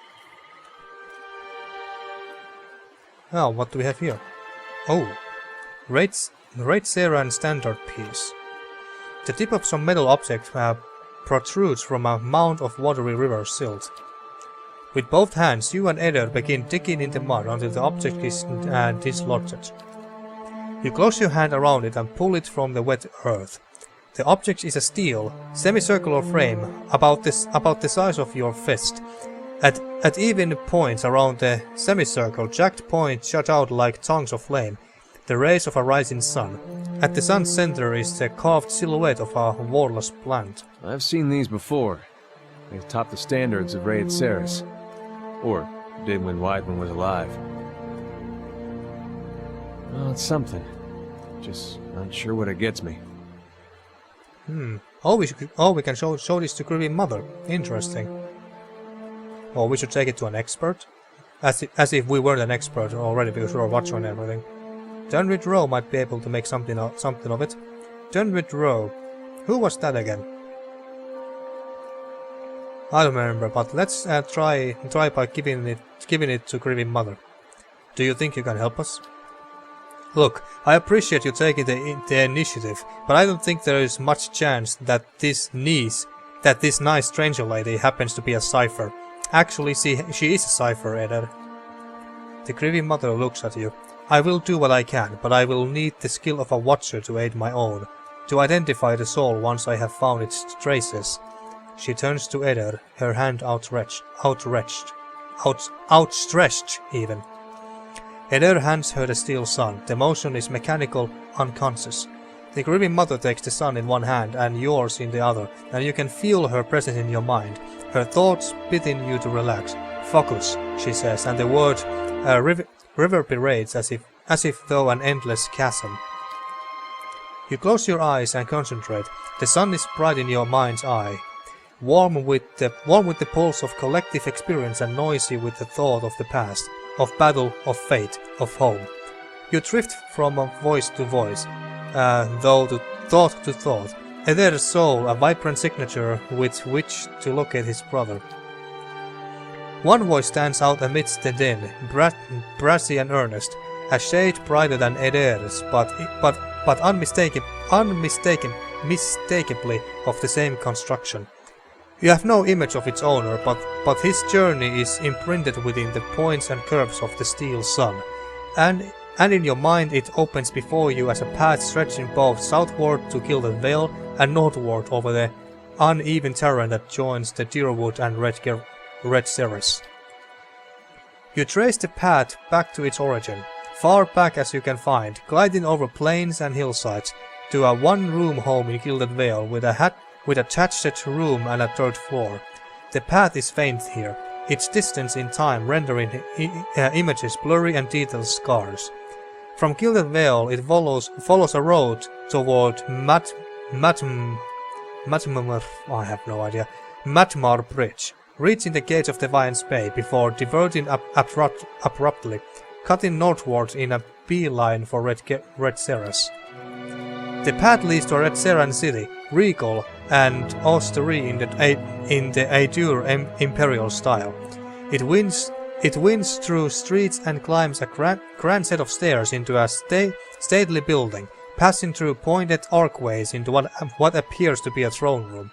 Oh, what do we have here? Oh, Great Saran standard piece. The tip of some metal object protrudes from a mound of watery river silt. With both hands, you and Edér begin digging in the mud until the object is dislodged. You close your hand around it and pull it from the wet earth. The object is a steel, semicircular frame about the size of your fist. At even points around the semicircle, jagged points shut out like tongues of flame, the rays of a rising sun. At the sun's center is the carved silhouette of a warless plant. I've seen these before. They top the standards of Raid Ceres. Or did when Weidman was alive. Well, it's something. Just not sure what it gets me. Oh, we can show this to Grieving Mother. Interesting. Or we should take it to an expert? As if we weren't an expert already because we were watching and everything. Dunwich Rowe might be able to make something of it. Dunwich Rowe. Who was that again? I don't remember, but let's try by giving it to Grieving Mother. Do you think you can help us? Look, I appreciate you taking the initiative, but I don't think there is much chance that this nice stranger lady happens to be a cipher. Actually, she is a cipher, Edér. The Grieving Mother looks at you. I will do what I can, but I will need the skill of a watcher to aid my own, to identify the soul once I have found its traces. She turns to Edér, her hand outstretched even. Edér hands her the steel sun. The motion is mechanical, unconscious. The Grieving Mother takes the sun in one hand and yours in the other, and you can feel her presence in your mind. Her thoughts bidding you to relax. Focus, she says, and the word reverberates as if though an endless chasm. You close your eyes and concentrate. The sun is bright in your mind's eye, warm with the pulse of collective experience and noisy with the thought of the past, of battle, of fate, of home. You drift from voice to voice, though to thought. Edér's soul, a vibrant signature with which to locate his brother. One voice stands out amidst the din, brassy and earnest, a shade brighter than Edér's, but unmistakably of the same construction. You have no image of its owner, but his journey is imprinted within the points and curves of the steel sun, and in your mind it opens before you as a path stretching both southward to Gilded Vale and northward over the uneven terrain that joins the Deerwood and Red Ceres. You trace the path back to its origin, far back as you can find, gliding over plains and hillsides, to a one-room home in Gilded Vale with a thatched room and a third floor. The path is faint here, its distance in time rendering images blurry and detailed scars. From Gilded Vale it follows a road toward Matmar Bridge, reaching the gates of Defiance Bay before diverting abruptly, cutting northward in a beeline for Red Ceres. The path leads to a Red Ceran city, regal and austere in the Edér imperial style. It winds through streets and climbs a grand set of stairs into a stately building, passing through pointed archways into what appears to be a throne room.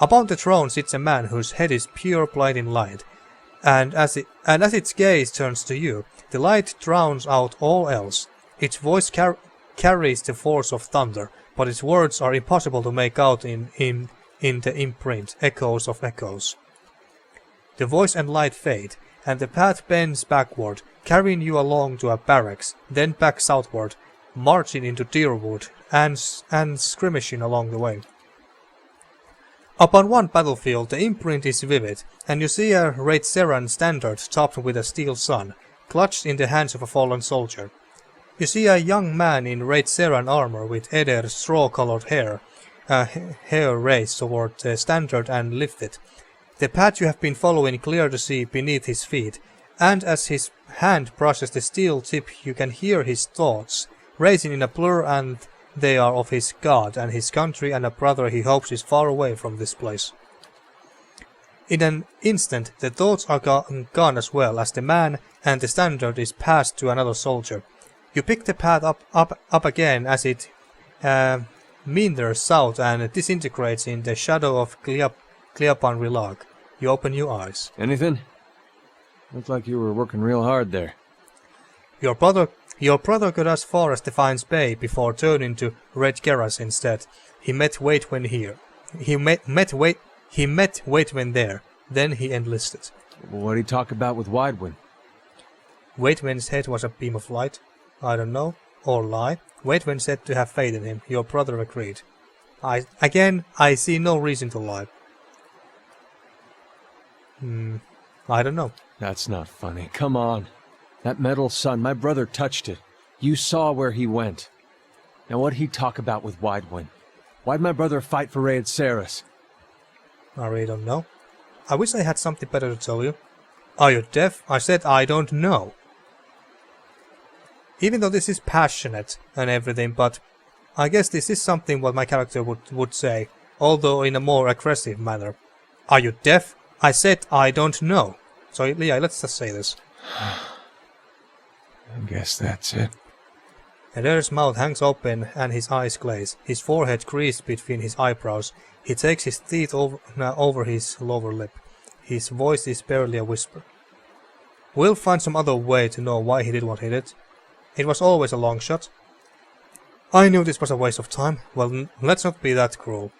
Upon the throne sits a man whose head is pure blinding light, and as its gaze turns to you, the light drowns out all else. Its voice carries the force of thunder, but its words are impossible to make out in the imprint, echoes of echoes. The voice and light fade, and the path bends backward, carrying you along to a barracks, then back southward, marching into Deerwood, and skirmishing along the way. Upon one battlefield the imprint is vivid, and you see a Red Ceran standard topped with a steel sun, clutched in the hands of a fallen soldier. You see a young man in Red Ceran armor with Edér's straw-colored hair, hair raised toward the standard and lifted. The path you have been following clear to see beneath his feet, and as his hand brushes the steel tip you can hear his thoughts, racing in a blur, and they are of his god and his country and a brother he hopes is far away from this place. In an instant the thoughts are gone as well as the man, and the standard is passed to another soldier. You pick the path up again as it meanders south and disintegrates in the shadow of Clîaban Rilag. You open your eyes. Anything? Looked like you were working real hard there. Your brother got as far as Defiance Bay before turning to Red Ceres instead. He met Waitwen here. He met Waitwen there. Then he enlisted. What did he talk about with Waidwen? Waitwen's head was a beam of light. I don't know. Or lie. Waitwen said to have faith in him. Your brother agreed. I see no reason to lie. I don't know. That's not funny. Come on. That metal sun, my brother touched it. You saw where he went. Now what'd he talk about with Waidwen? Why'd my brother fight for Ray at Siperos? I really don't know. I wish I had something better to tell you. Are you deaf? I said I don't know. Even though this is passionate and everything, but I guess this is something what my character would say, although in a more aggressive manner. Are you deaf? I said I don't know. So yeah, let's just say this. I guess that's it. Edér's mouth hangs open and his eyes glaze, his forehead creased between his eyebrows. He takes his teeth over his lower lip. His voice is barely a whisper. We'll find some other way to know why he did what he did. It was always a long shot. I knew this was a waste of time. Well, let's not be that cruel.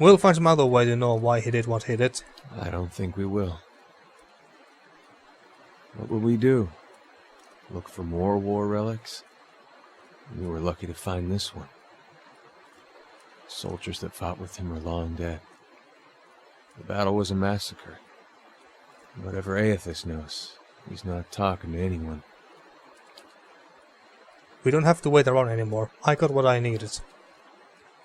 We'll find some other way to know why he did what he did. I don't think we will. What will we do? Look for more war relics? We were lucky to find this one. Soldiers that fought with him are long dead. The battle was a massacre. Whatever Aethys knows, he's not talking to anyone. We don't have to wait around anymore. I got what I needed.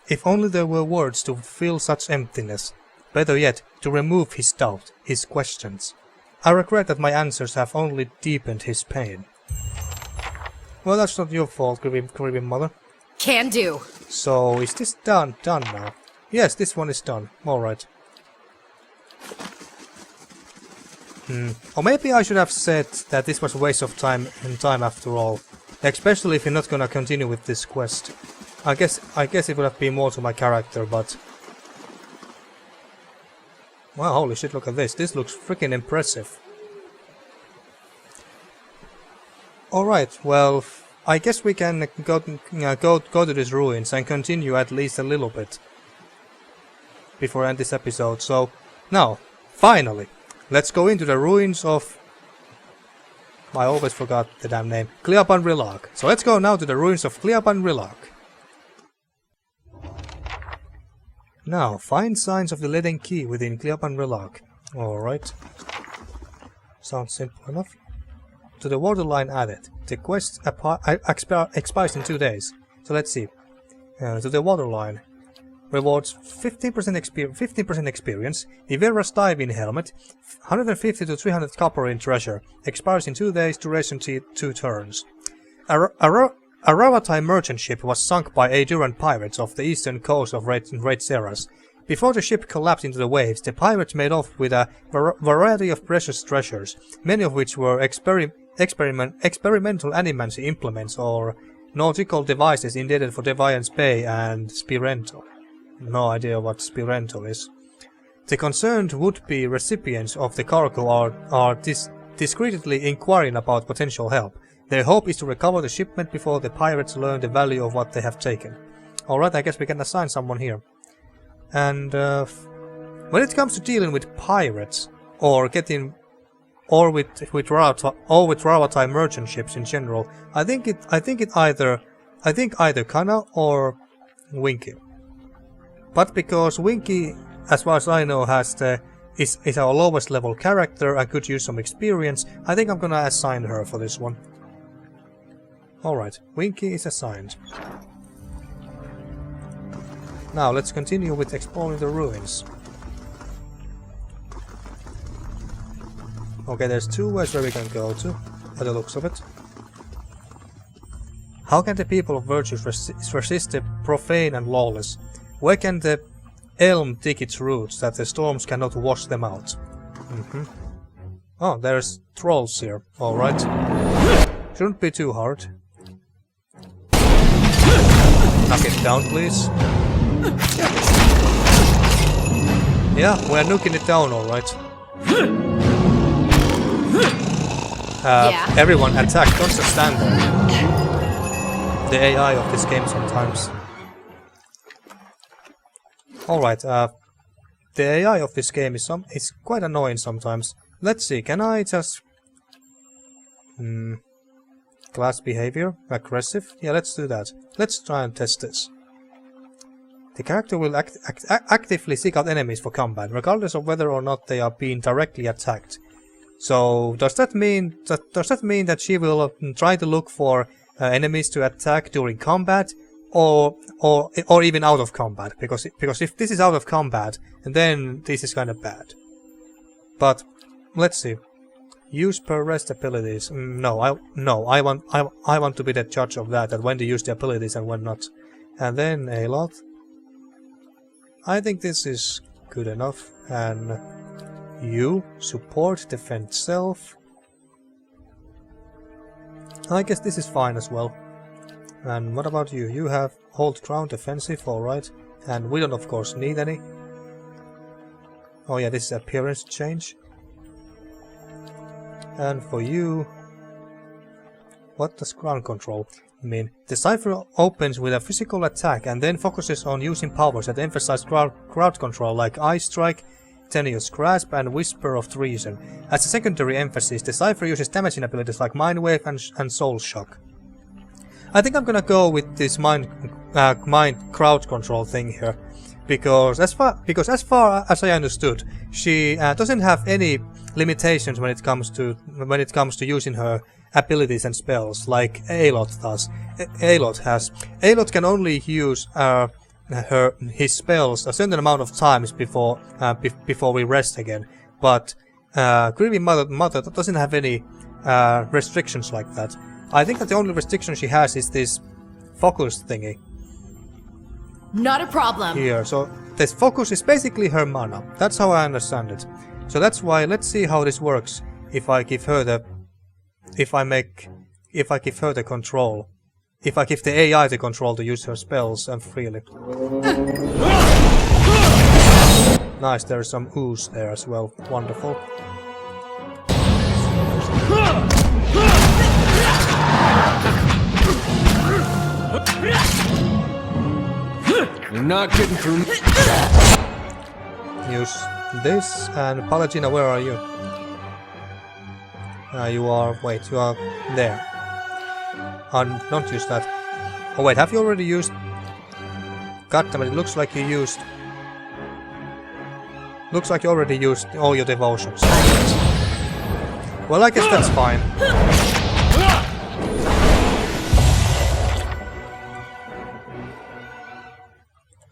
If only there were words to fill such emptiness. Better yet, to remove his doubt, his questions. I regret that my answers have only deepened his pain. Well, that's not your fault, Grieving Mother. Can do. So, is this done now? Yes, this one is done. Alright. Or maybe I should have said that this was a waste of time after all. Especially if you're not gonna continue with this quest. I guess it would have been more to my character, but... Wow, holy shit, look at this. This looks freaking impressive. Alright, well, I guess we can go to these ruins and continue at least a little bit before I end this episode. So, now, finally, let's go into the ruins of... I always forgot the damn name. Clîaban Rilag. So let's go now to the ruins of Clîaban Rilag. Now, find signs of the leaden key within Clîaban Rilag. Alright. Sounds simple enough. To the waterline added. The quest expires in 2 days. So let's see. To the waterline. Rewards 15% experience. Ivera's diving helmet. 150 to 300 copper in treasure. Expires in 2 days. Duration 2 turns. A Ravatai merchant ship was sunk by Edér pirates off the eastern coast of Great Siperos. Before the ship collapsed into the waves, the pirates made off with a variety of precious treasures, many of which were experimental animancy implements or nautical devices intended for Deviant's Bay and Spirento. No idea what Spirento is. The concerned would-be recipients of the cargo are discreetly inquiring about potential help. Their hope is to recover the shipment before the pirates learn the value of what they have taken. Alright, I guess we can assign someone here. And when it comes to dealing with pirates, or with Ravatai merchant ships in general, I think either Kana or Winky. But because Winky, as far as I know, is our lowest level character and could use some experience, I think I'm gonna assign her for this one. Alright, Winky is assigned. Now let's continue with exploring the ruins. Okay, there's 2 ways where we can go to, by the looks of it. How can the people of virtue resist the profane and lawless? Where can the elm dig its roots that the storms cannot wash them out? Oh, there's trolls here. Alright. Shouldn't be too hard. Knock it down, please. Yeah, we're nuking it down, alright. Everyone attack, don't just stand there. The AI of this game sometimes. Alright, the AI of this game is quite annoying sometimes. Let's see, can I just... Class behavior? Aggressive? Yeah, let's do that. Let's try and test this. The character will actively seek out enemies for combat, regardless of whether or not they are being directly attacked. So, does that mean that she will try to look for enemies to attack during combat, or even out of combat, because if this is out of combat, then this is kind of bad. But let's see. Use per rest abilities. I want to be the judge of that when to use the abilities and when not. And then a lot. I think this is good enough. And you support, defend self. I guess this is fine as well. And what about you? You have hold ground defensive, alright. And we don't of course need any. Oh yeah, this is appearance change. And for you... What does ground control mean? The cipher opens with a physical attack and then focuses on using powers that emphasize crowd control like Eye Strike, Tenuous Grasp and Whisper of Treason. As a secondary emphasis, the cipher uses damaging abilities like Mind Wave and Soul Shock. I think I'm gonna go with this mind crowd control thing here, because as far as I understood, she doesn't have any limitations when it comes to using her abilities and spells like Aloth does. Aloth has. Aloth can only use his spells a certain amount of times before we rest again. But Grieving Mother doesn't have any restrictions like that. I think that the only restriction she has is this focus thingy. Not a problem. Here, so this focus is basically her mana. That's how I understand it. So that's why let's see how this works if I give her the control. If I give the AI the control to use her spells and freely. Nice, there's some ooze there as well. Wonderful. You're not getting through. Use this, and Palagina, where are you? You are there. Don't use that. Oh wait, have you already used? Goddammit, it looks like you used... Looks like you already used all your devotions. Well, I guess that's fine.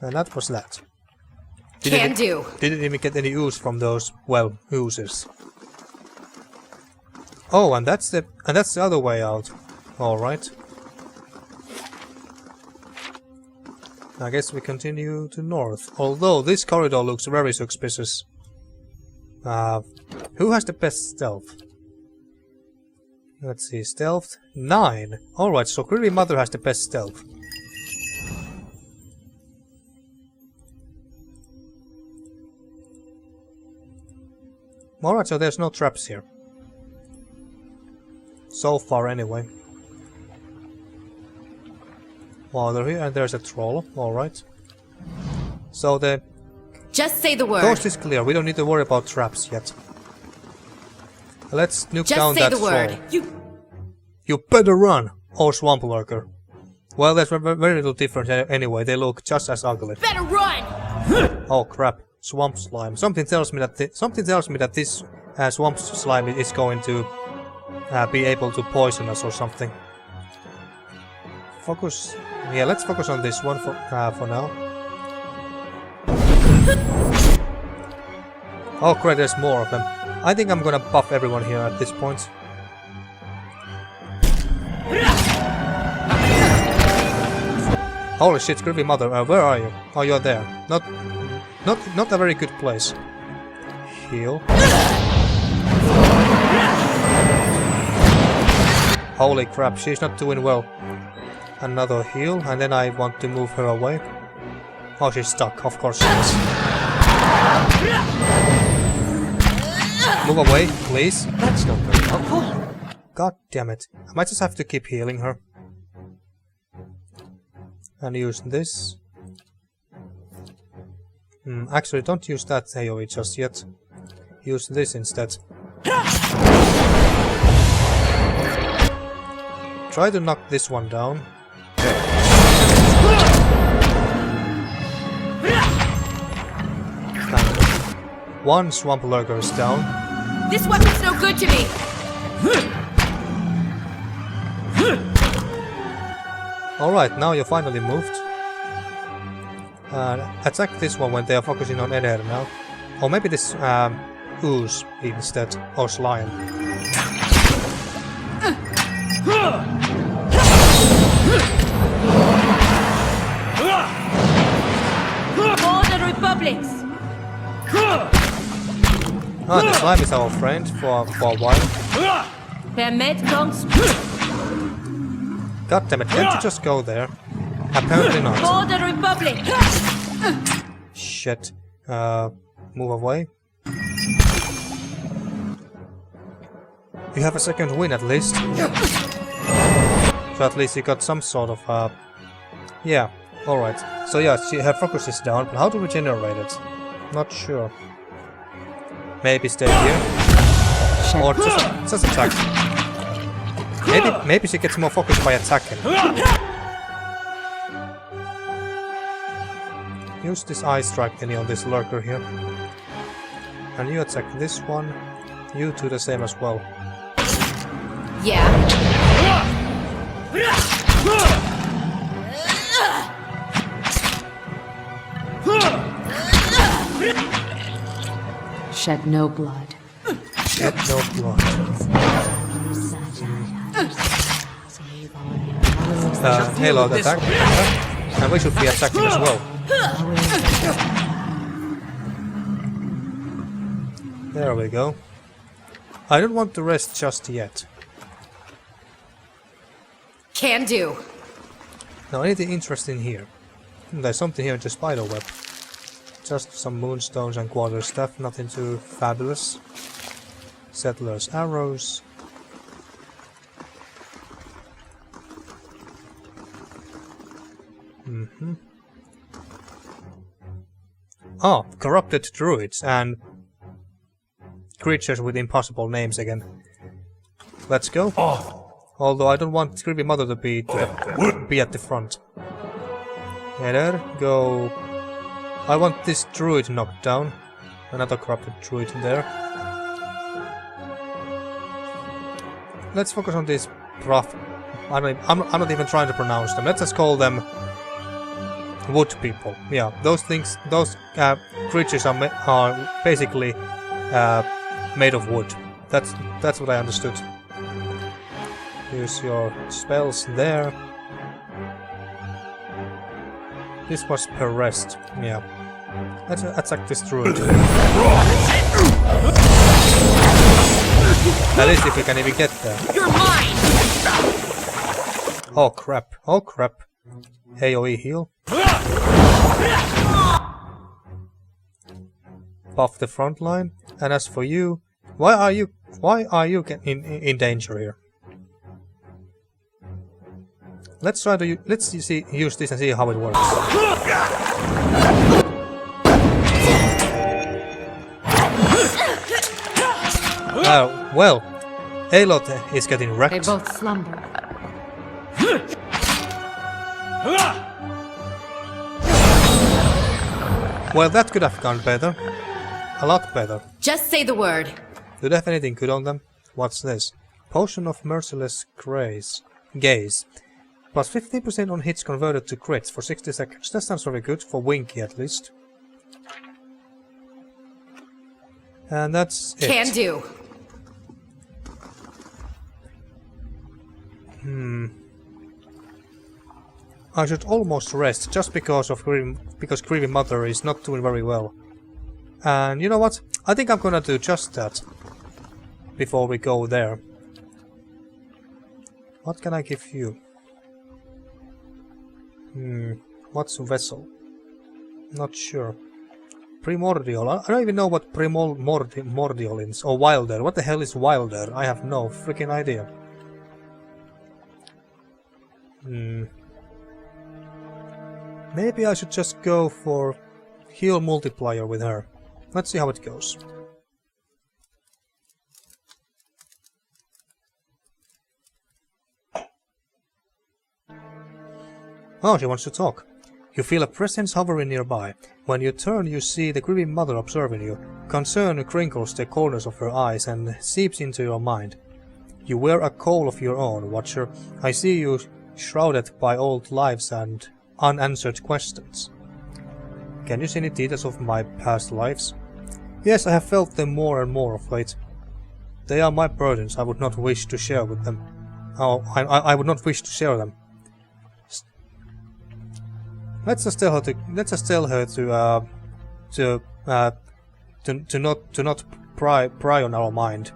And that was that. Didn't even get any ooze from those, well, oozes. Oh, and that's the other way out. All right. I guess we continue to north. Although this corridor looks very suspicious. Who has the best stealth? Let's see, stealth 9. All right, so Grieving Mother has the best stealth. Alright, so there's no traps here. So far, anyway. Well, they're here, and there's a troll. Alright. So the... Just say the word. Coast is clear. We don't need to worry about traps yet. Let's nuke down that troll. Just say the word. You better run! Oh, Swamp Lurker. Well, there's very little difference anyway. They look just as ugly. Better run! Oh, crap. Swamp slime. Something tells me that this swamp slime is going to be able to poison us or something. Focus. Yeah, let's focus on this one for now. Oh, great! There's more of them. I think I'm gonna buff everyone here at this point. Holy shit, Grieving Mother! Where are you? Oh, you're there. Not a very good place. Heal. Holy crap, she's not doing well. Another heal, and then I want to move her away. Oh, she's stuck. Of course she is. Move away, please. That's not very helpful. God damn it. I might just have to keep healing her. And use this. Actually, don't use that AoE just yet. Use this instead. Try to knock this one down. And one Swamp Lurker is down. This weapon's no good to me! Alright, now you finally moved. Attack this one when they are focusing on Edér now. Or maybe this ooze instead, or slime. For the Republics! Ah, the slime is our friend for a while. Permet Kongs God damn it, can't you just go there? Apparently not. for the Republic! Shit. Move away. You have a second win at least. So at least you got some sort of yeah, alright. So yeah, her focus is down, but how to regenerate it? Not sure. Maybe stay here. Or just attack. Maybe she gets more focus by attacking. Use this eye strike thingy on this lurker here. And you attack this one. You do the same as well. Yeah. Shed no blood. Shed no blood. Halo attack. And we should be attacking as well. There we go. I don't want to rest just yet. Can do. Now anything interesting here? There's something here in the spider web. Just some moonstones and quarter stuff, nothing too fabulous. Settlers' arrows. Oh, corrupted druids and creatures with impossible names again. Let's go. Although I don't want Grieving Mother to be at the front. Edér, go. I want this druid knocked down. Another corrupted druid there. Let's focus on these I'm not even trying to pronounce them. Let's just call them wood people. Yeah, those things, those creatures are basically made of wood. That's what I understood. Use your spells there. This was per rest. Yeah. Let's attack this druid. At least if we can even get there. You're mine! Oh crap. Oh crap. AoE heal. Buff the front line. And as for you, why are you in danger here? Let's try to use this and see how it works. Well, Aloth is getting They wrecked. both slumber. Well, that could have gone better. A lot better. Just say the word. Do they have anything good on them? What's this? Potion of Merciless Gaze. Plus 15% on hits converted to crits for 60 seconds. That sounds very good, for Winky at least. And that's it. Can do. I should almost rest, just because Grieving Mother is not doing very well. And you know what? I think I'm gonna do just that. Before we go there. What can I give you? What's a vessel? Not sure. Primordial. I don't even know what Primordial is. Or Wilder. What the hell is Wilder? I have no freaking idea. Maybe I should just go for heal multiplier with her. Let's see how it goes. Oh, she wants to talk. You feel a presence hovering nearby. When you turn, you see the Grieving Mother observing you. Concern crinkles the corners of her eyes and seeps into your mind. You wear a coal of your own, Watcher. I see you shrouded by old lives and unanswered questions. Can you see any details of my past lives? Yes, I have felt them more and more of late. They are my burdens I would not wish to share with them. Oh, I would not wish to share them. Let's just tell her to not pry on our mind.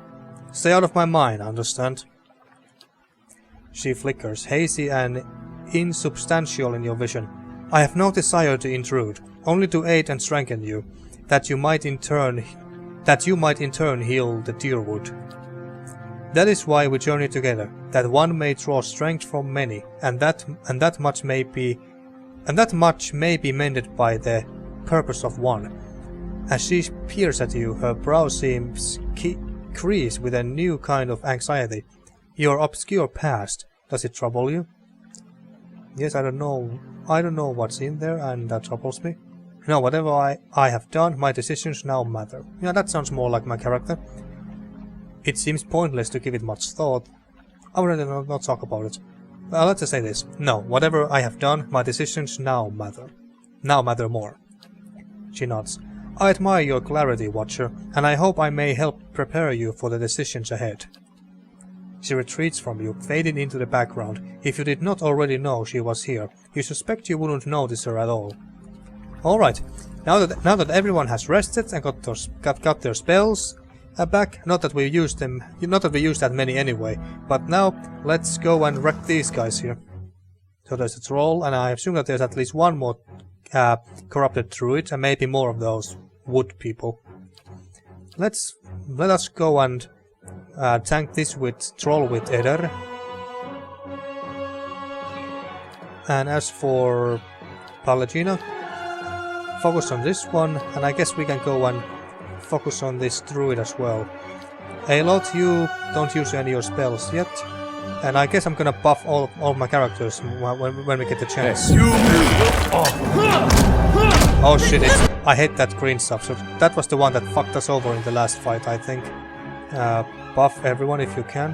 Stay out of my mind, understand? She flickers, hazy and insubstantial in your vision. I have no desire to intrude, only to aid and strengthen you, that you might in turn heal the dear wood. That is why we journey together, that one may draw strength from many, and that much may be mended by the purpose of one. As she peers at you, her brow seems creased with a new kind of anxiety. Your obscure past, does it trouble you? Yes, I don't know what's in there, and that troubles me. No, whatever I have done, my decisions now matter. Yeah, that sounds more like my character. It seems pointless to give it much thought. I would rather not talk about it. Well, let's just say this. No, whatever I have done, my decisions now matter. Now matter more. She nods. I admire your clarity, Watcher, and I hope I may help prepare you for the decisions ahead. She retreats from you, fading into the background. If you did not already know she was here, you suspect you wouldn't notice her at all. Alright, now that everyone has rested and got their spells back, not that we used that many anyway, but now let's go and wreck these guys here. So there's a troll, and I assume that there's at least one more corrupted druid, and maybe more of those wood people. Let us go and tank this troll with Edér. And as for Pallegina, focus on this one, and I guess we can go and focus on this druid as well. Aloth, you don't use any of your spells yet, and I guess I'm gonna buff all my characters when we get the chance. Oh shit, I hate that green stuff, so that was the one that fucked us over in the last fight, I think. Buff everyone if you can.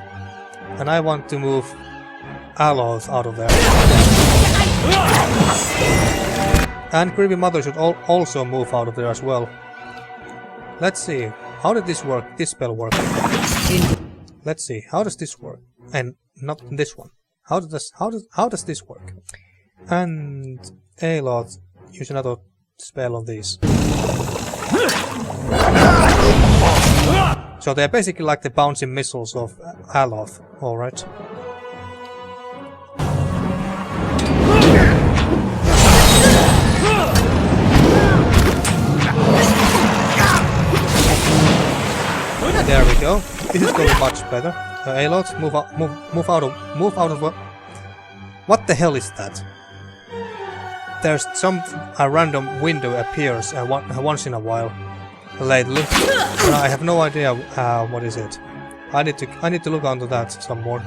And I want to move Aloth out of there. And Grieving Mother should also move out of there as well. Let's see, how did this work? This spell work? Let's see, how does this work? And not this one. How does this work? And Aloth, use another spell on these. So they're basically like the bouncing missiles of Aloth, alright. There we go. This is going much better. Aloth, move out of what? What the hell is that? There's a random window appears once in a while lately. I have no idea what is it. I need to look onto that some more.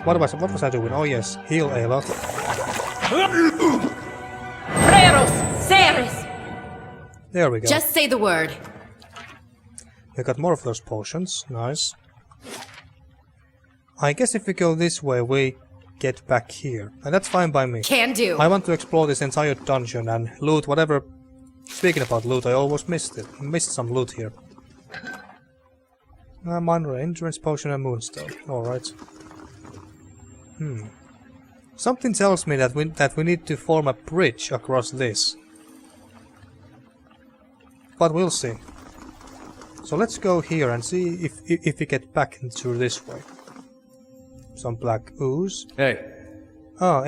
What was I doing? Oh yes, heal Aloth. There we go. Just say the word. We got more of those potions. Nice. I guess if we go this way, we get back here. And that's fine by me. Can do. I want to explore this entire dungeon and loot whatever... Speaking about loot, I almost missed it. Missed some loot here. Minor endurance potion and moonstone. Alright. Something tells me that we need to form a bridge across this. But we'll see. So let's go here and see if we get back through this way. Some black ooze. Hey. Oh,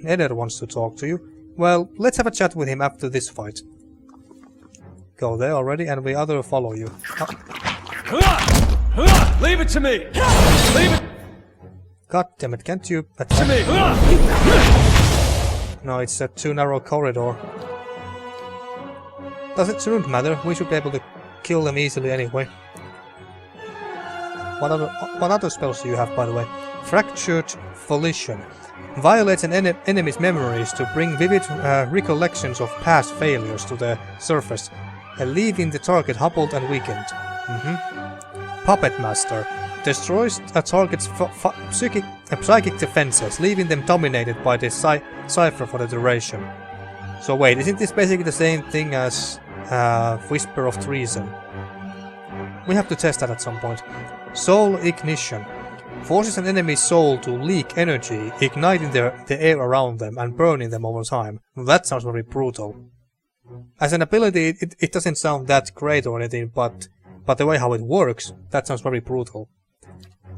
Edér wants to talk to you. Well, let's have a chat with him after this fight. Go there already, and we other follow you. Leave it to me! Leave it God damn it, can't you attack? to me! No, it's a too narrow corridor. Shouldn't matter, we should be able to kill them easily anyway. What other spells do you have, by the way? Fractured Volition. Violates an enemy's memories to bring vivid recollections of past failures to the surface, leaving the target hobbled and weakened. Puppet Master. Destroys a target's psychic defenses, leaving them dominated by the cipher for the duration. So wait, isn't this basically the same thing as Whisper of Treason? We have to test that at some point. Soul Ignition. Forces an enemy's soul to leak energy, igniting the air around them and burning them over time. That sounds very brutal. As an ability, it doesn't sound that great or anything, but the way how it works, that sounds very brutal.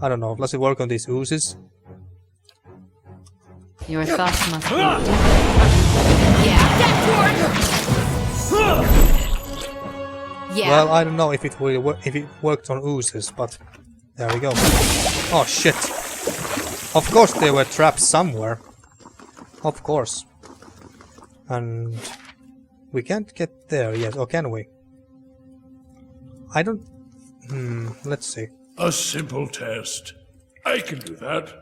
I don't know, let's work on these oozes. Your thoughts must be Yeah. Well, I don't know if it really if it worked on oozes, but there we go. Oh shit! Of course there were traps somewhere. Of course. And we can't get there yet, or can we? I don't... let's see. A simple test. I can do that.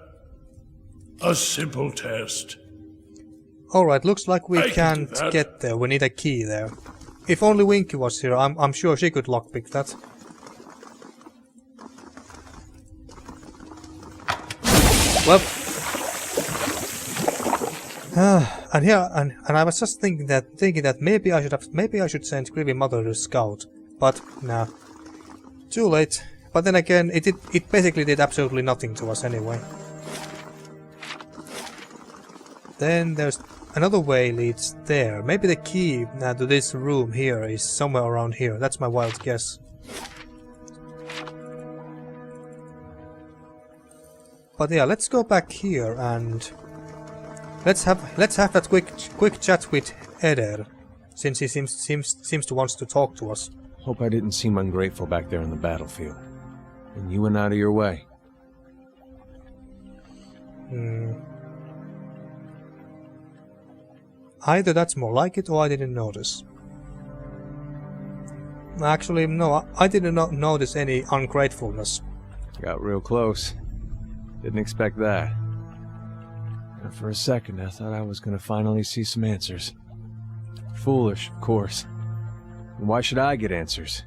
A simple test. Alright, looks like we I can do can't that. get there. We need a key there. If only Winky was here, I'm sure she could lockpick that. Well... and here, and I was just thinking that maybe I should send Grieving Mother to scout, but nah, too late. But then again, it basically did absolutely nothing to us anyway. Then there's another way leads there. Maybe the key to this room here is somewhere around here. That's my wild guess. But yeah, let's go back here and let's have that quick chat with Edér, since he seems to want to talk to us. Hope I didn't seem ungrateful back there on the battlefield. And you went out of your way. Either that's more like it, or I didn't notice. Actually, no, I did not notice any ungratefulness. Got real close. Didn't expect that. And for a second, I thought I was gonna finally see some answers. Foolish, of course. And why should I get answers?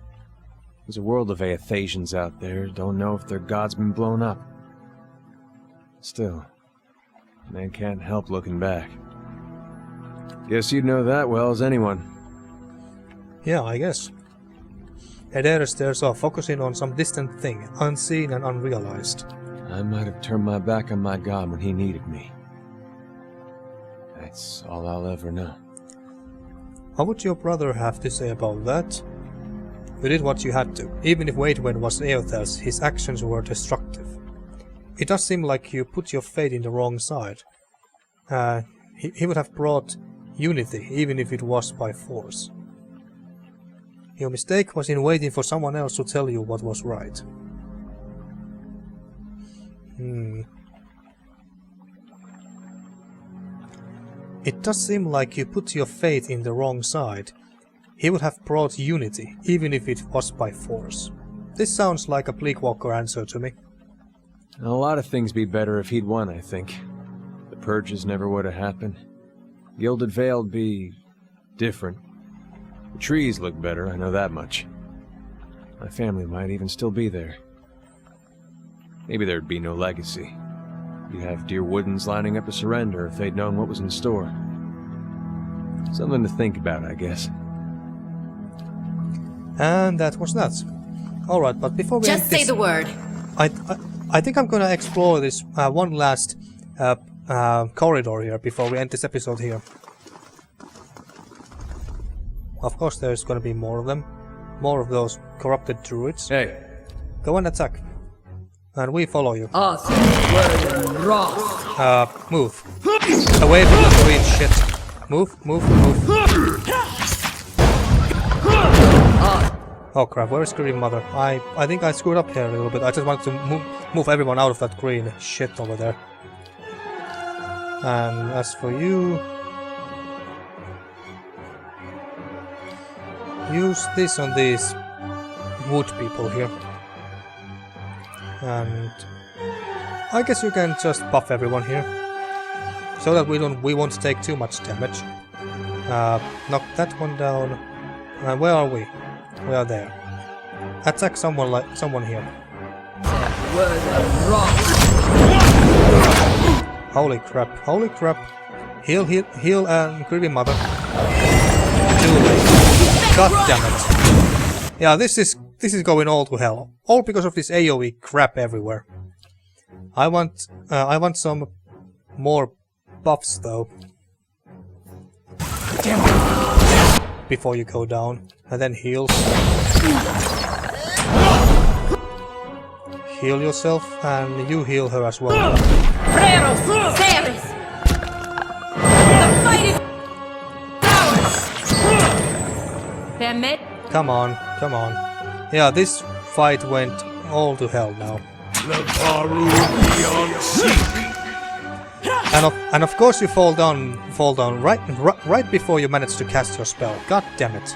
There's a world of Aethasians out there, don't know if their god's been blown up. Still, man can't help looking back. Guess you'd know that well as anyone. Yeah, I guess. Edér stares off, focusing on some distant thing, unseen and unrealized. I might have turned my back on my god when he needed me. That's all I'll ever know. What would your brother have to say about that? You did what you had to. Even if Waidwen was Eothas, his actions were destructive. It does seem like you put your fate in the wrong side. He would have brought unity, even if it was by force. Your mistake was in waiting for someone else to tell you what was right. It does seem like you put your faith in the wrong side. He would have brought unity, even if it was by force. This sounds like a Bleakwalker answer to me. A lot of things be better if he'd won, I think. The purges never would have happened. Gilded Vale'd be different. The trees look better, I know that much. My family might even still be there. Maybe there'd be no legacy. You'd have dear Woodens lining up to surrender if they'd known what was in store. Something to think about, I guess. And that was that. Alright, but before we Just say the word. I think I'm gonna explore this one last corridor here before we end this episode here. Of course there's gonna be more of them. More of those corrupted druids. Hey! Go and attack. And we follow you. Us were wrath. Move. Away from the green shit. Move. Oh crap, where is Grieving Mother? I think I screwed up here a little bit. I just wanted to move everyone out of that green shit over there. And as for you... use this on these wood people here. And I guess you can just buff everyone here, so that we won't take too much damage. Knock that one down. Where are we? We are there. Attack someone here. Holy crap, holy crap. Heal, Grieving Mother. Too late. God damn it. Yeah, this is going all to hell. All because of this AoE crap everywhere. I want some more buffs though. Before you go down. And then heals. Heal yourself and you heal her as well. Come on, come on. Yeah, this fight went all to hell now. And of course you fall down right before you manage to cast your spell. God damn it.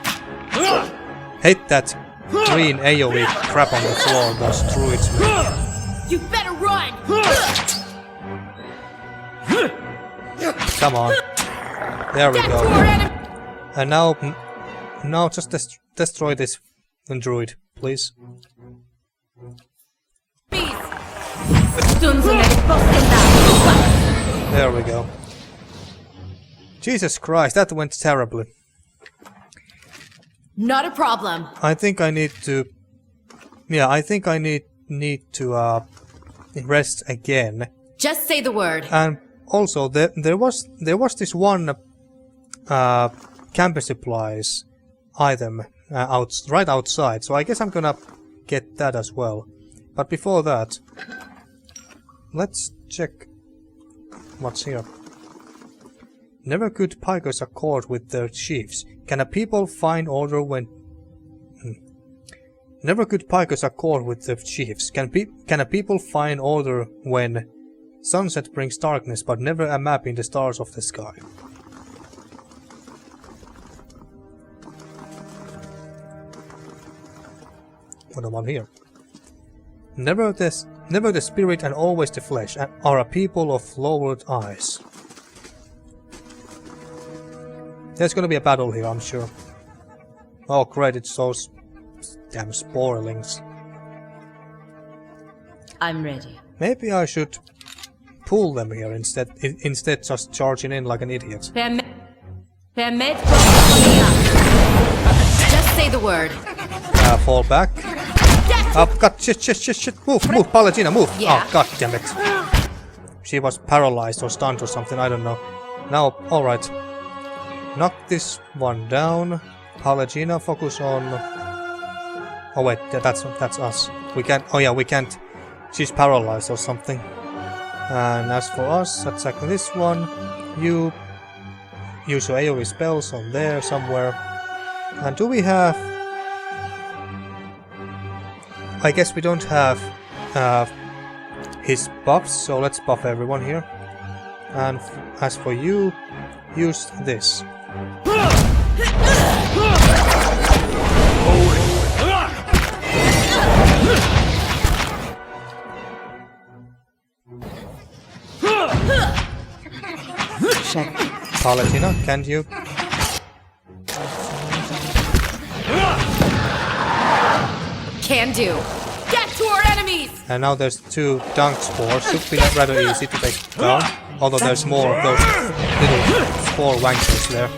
Hate that green AoE crap on the floor those druids make. You better run! Come on. There we go. And now just destroy this druid, please. There we go. Jesus Christ, that went terribly. Not a problem. I think I need to... Yeah, I think I need to rest again. Just say the word. And also, there was this one camping supplies item right outside, so I guess I'm gonna get that as well. But before that, let's check what's here. Never could pikers accord with their chiefs. Can a people find order when... Never could pikers accord with their chiefs. Can a people find order when sunset brings darkness, but never a map in the stars of the sky? What am I here? Never the spirit and always the flesh are a people of lowered eyes. There's gonna be a battle here, I'm sure. Oh great, it's those damn sporelings. I'm ready. Maybe I should pull them here instead just charging in like an idiot. Just say the word. Fall back. Oh god, shit, move, Pallegina, move! Yeah. Oh god damn it. She was paralyzed or stunned or something, I don't know. Now, alright. Knock this one down. Pallegina, focus on... Oh wait, that's us. We can't... Oh yeah, we can't... She's paralyzed or something. And as for us, attack this one. You... Use your AoE spells on there somewhere. And do we have... I guess we don't have his buffs, so let's buff everyone here. And as for you, use this. Check. Pallegina, can you? Can do. Get to our enemies! And now there's 2 dunk spores. Should be rather easy to take down. Although there's more of those little spore wankers there.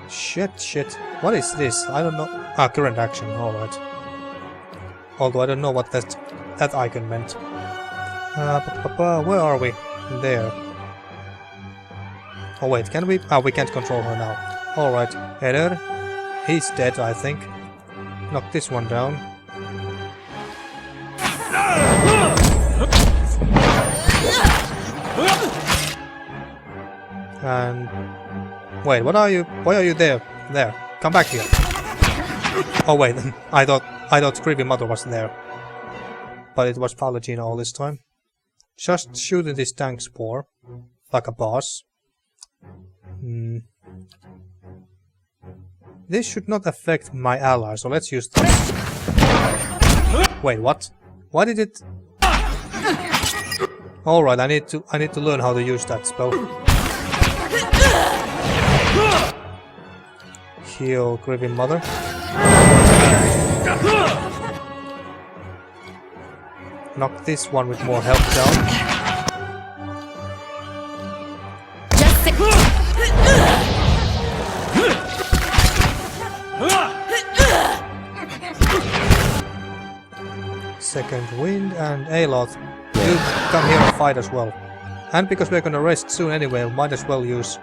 Shit. What is this? I don't know. Ah, current action. Alright. Although I don't know what that icon meant. Where are we? There. Oh wait, can we? Ah, we can't control her now. Alright. Edér. He's dead, I think. Knock this one down. And... Wait, what are you? Why are you there? There. Come back here. Oh wait, I thought Grieving Mother was there. But it was Pallegina all this time. Just shooting this tank spore. Like a boss. This should not affect my ally, so let's use this. Wait, what? Why did it... Alright, I need to learn how to use that spell. Heal Grieving Mother. knock this one with more health down. Just say. Second wind and Aloth, you come here and fight as well. And because we're gonna rest soon anyway, might as well use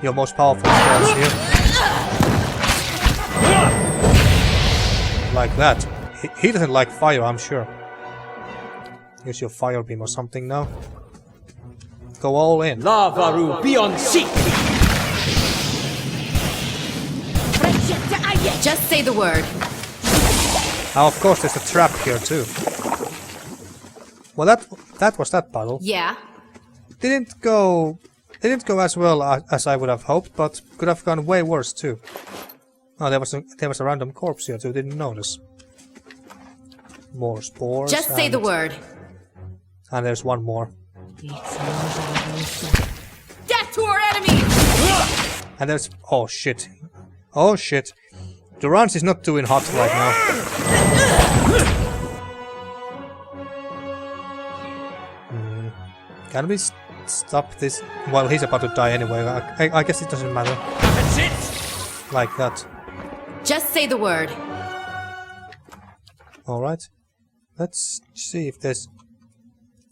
your most powerful spells here. Like that. He doesn't like fire, I'm sure. Use your fire beam or something now. Go all in. Lavaru beyond seek! Just say the word. Now of course there's a trap here too. Well that was that battle. Yeah. Didn't go as well as I would have hoped, but could have gone way worse too. Oh, there was a random corpse here too, didn't notice. More spores. Just say the word. And there's one more. Death to our enemies! And there's... oh shit. Oh shit. Durance is not doing hot right now. Can we stop this? Well, he's about to die anyway. I guess it doesn't matter. That's it! Like that. Just say the word. Alright. Let's see if there's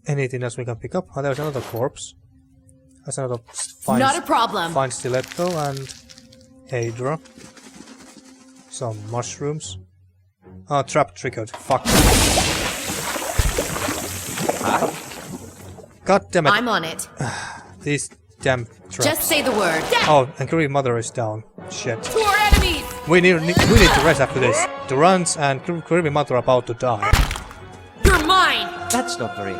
anything else we can pick up. Oh, there's another corpse. There's another fine, Not a problem. Fine stiletto and Edér. Some mushrooms. Oh, trap triggered. Fuck. God damn it. I'm on it. These damn traps. Just say the word. Oh, and Grieving Mother is down. Shit. To our enemies! We need to rest after this. Durance and Grieving Mother are about to die. You're mine! That's not very...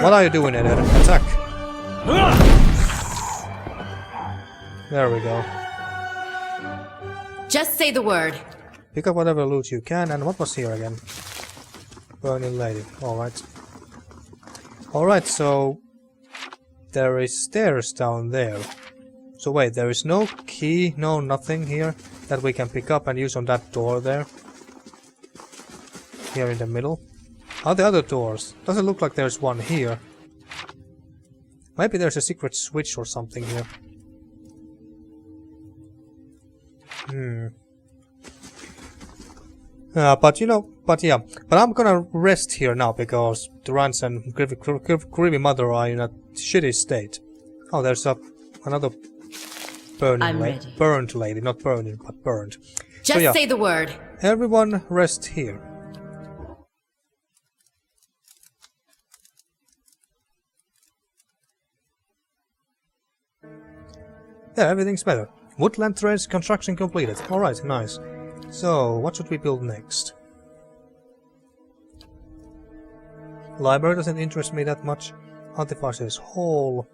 What are you doing, Edér? Attack. There we go. Just say the word. Pick up whatever loot you can, and what was here again? Burning lady. Alright. Alright, so... there is stairs down there. So wait, there is no key, no nothing here that we can pick up and use on that door there. Here in the middle. Are the other doors? Doesn't look like there's one here. Maybe there's a secret switch or something here. But I'm gonna rest here now because Durance and Grieving Mother are in a shitty state. Oh, there's another burning lady. Burned lady, not burning, but burned. Just say the word. Everyone rest here. Yeah, everything's better. Woodland Trails construction completed. Alright, nice. So, what should we build next? Library doesn't interest me that much. Artificer's Hall.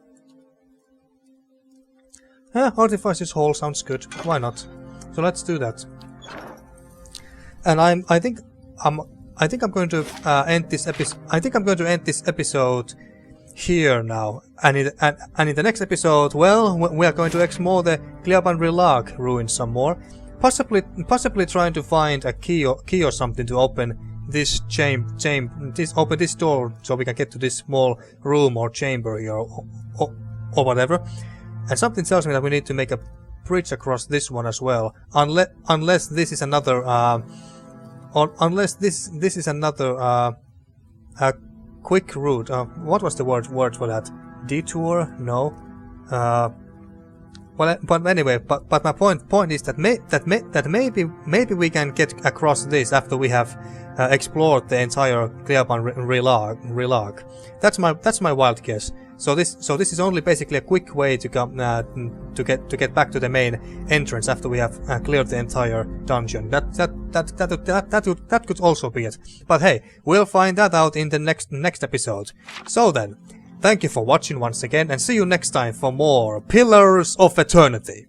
Artificer's Hall sounds good. Why not? So let's do that. And I think I'm going to end this episode. I think I'm going to end this episode here now. And in the next episode, well, we are going to explore the Clîaban Rilag ruins some more. Possibly trying to find a key or something to open this open this door so we can get to this small room or chamber here or whatever. And something tells me that we need to make a bridge across this one as well, unless this is another a quick route. What was the word for that? Detour? No. Well, but anyway, but my point is that maybe we can get across this after we have explored the entire Clîaban Rilag. That's my wild guess. So this is only basically a quick way to come to get back to the main entrance after we have cleared the entire dungeon. That could also be it. But hey, we'll find that out in the next episode. So then, thank you for watching once again, and see you next time for more Pillars of Eternity.